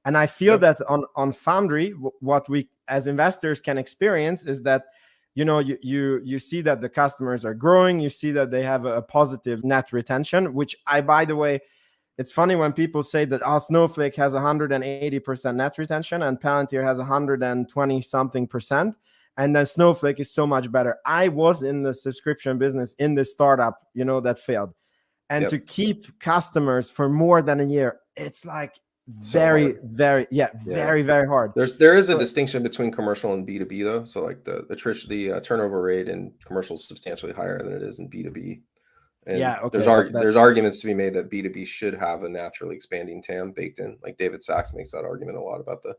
And I feel that on Foundry, what we as investors can experience is that, you see that the customers are growing, you see that they have a positive net retention, which by the way, it's funny when people say that Snowflake has 180% net retention and Palantir has 120 something percent, and then Snowflake is so much better. I was in the subscription business in this startup, that failed, and to keep customers for more than a year, it's like very hard. There is a distinction between commercial and B2B though. So like the turnover rate in commercial is substantially higher than it is in B2B. And there's arguments to be made that B2B should have a naturally expanding TAM baked in. Like, David Sachs makes that argument a lot about the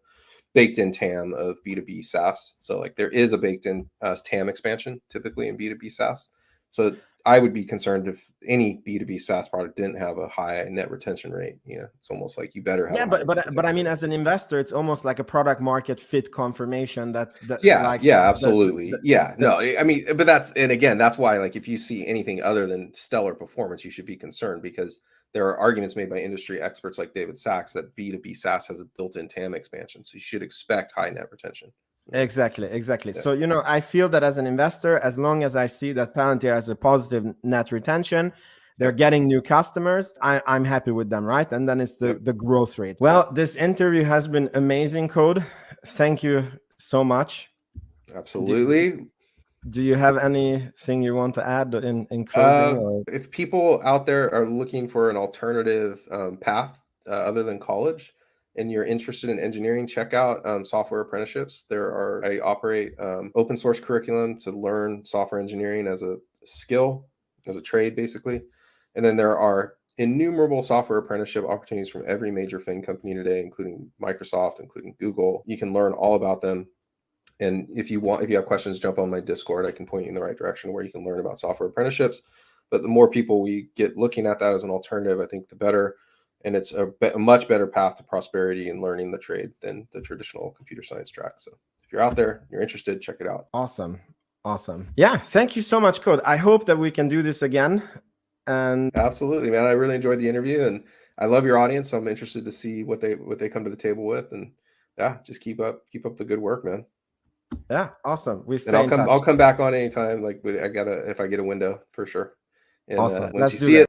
baked in TAM of B2B SaaS. So like, there is a baked in TAM expansion typically in B2B SaaS. So I would be concerned if any B2B SaaS product didn't have a high net retention rate. You know, it's almost like you better have. Yeah, but I mean, as an investor, it's almost like a product market fit confirmation that absolutely. No, I mean, but that's why, like, if you see anything other than stellar performance, you should be concerned, because there are arguments made by industry experts like David Sachs that B2B SaaS has a built-in TAM expansion. So you should expect high net retention. Exactly. Yeah. So, I feel that as an investor, as long as I see that Palantir has a positive net retention, they're getting new customers, I'm happy with them, right? And then it's the growth rate. Well, this interview has been amazing, Code. Thank you so much. Absolutely. Do you have anything you want to add in closing? If people out there are looking for an alternative path other than college, and you're interested in engineering, check out software apprenticeships. I operate open source curriculum to learn software engineering as a skill, as a trade, basically. And then there are innumerable software apprenticeship opportunities from every major FAANG company today, including Microsoft, including Google. You can learn all about them. And if you have questions, jump on my Discord. I can point you in the right direction where you can learn about software apprenticeships. But the more people we get looking at that as an alternative, I think the better. And it's a much better path to prosperity and learning the trade than the traditional computer science track. So if you're out there, you're interested, check it out. Awesome. Yeah, thank you so much, Code. I hope that we can do this again. And absolutely, man. I really enjoyed the interview, and I love your audience. I'm interested to see what they come to the table with, and yeah, just keep up the good work, man. Yeah, awesome. I'll come back on anytime. Like if I get a window, for sure. And awesome. once you see it.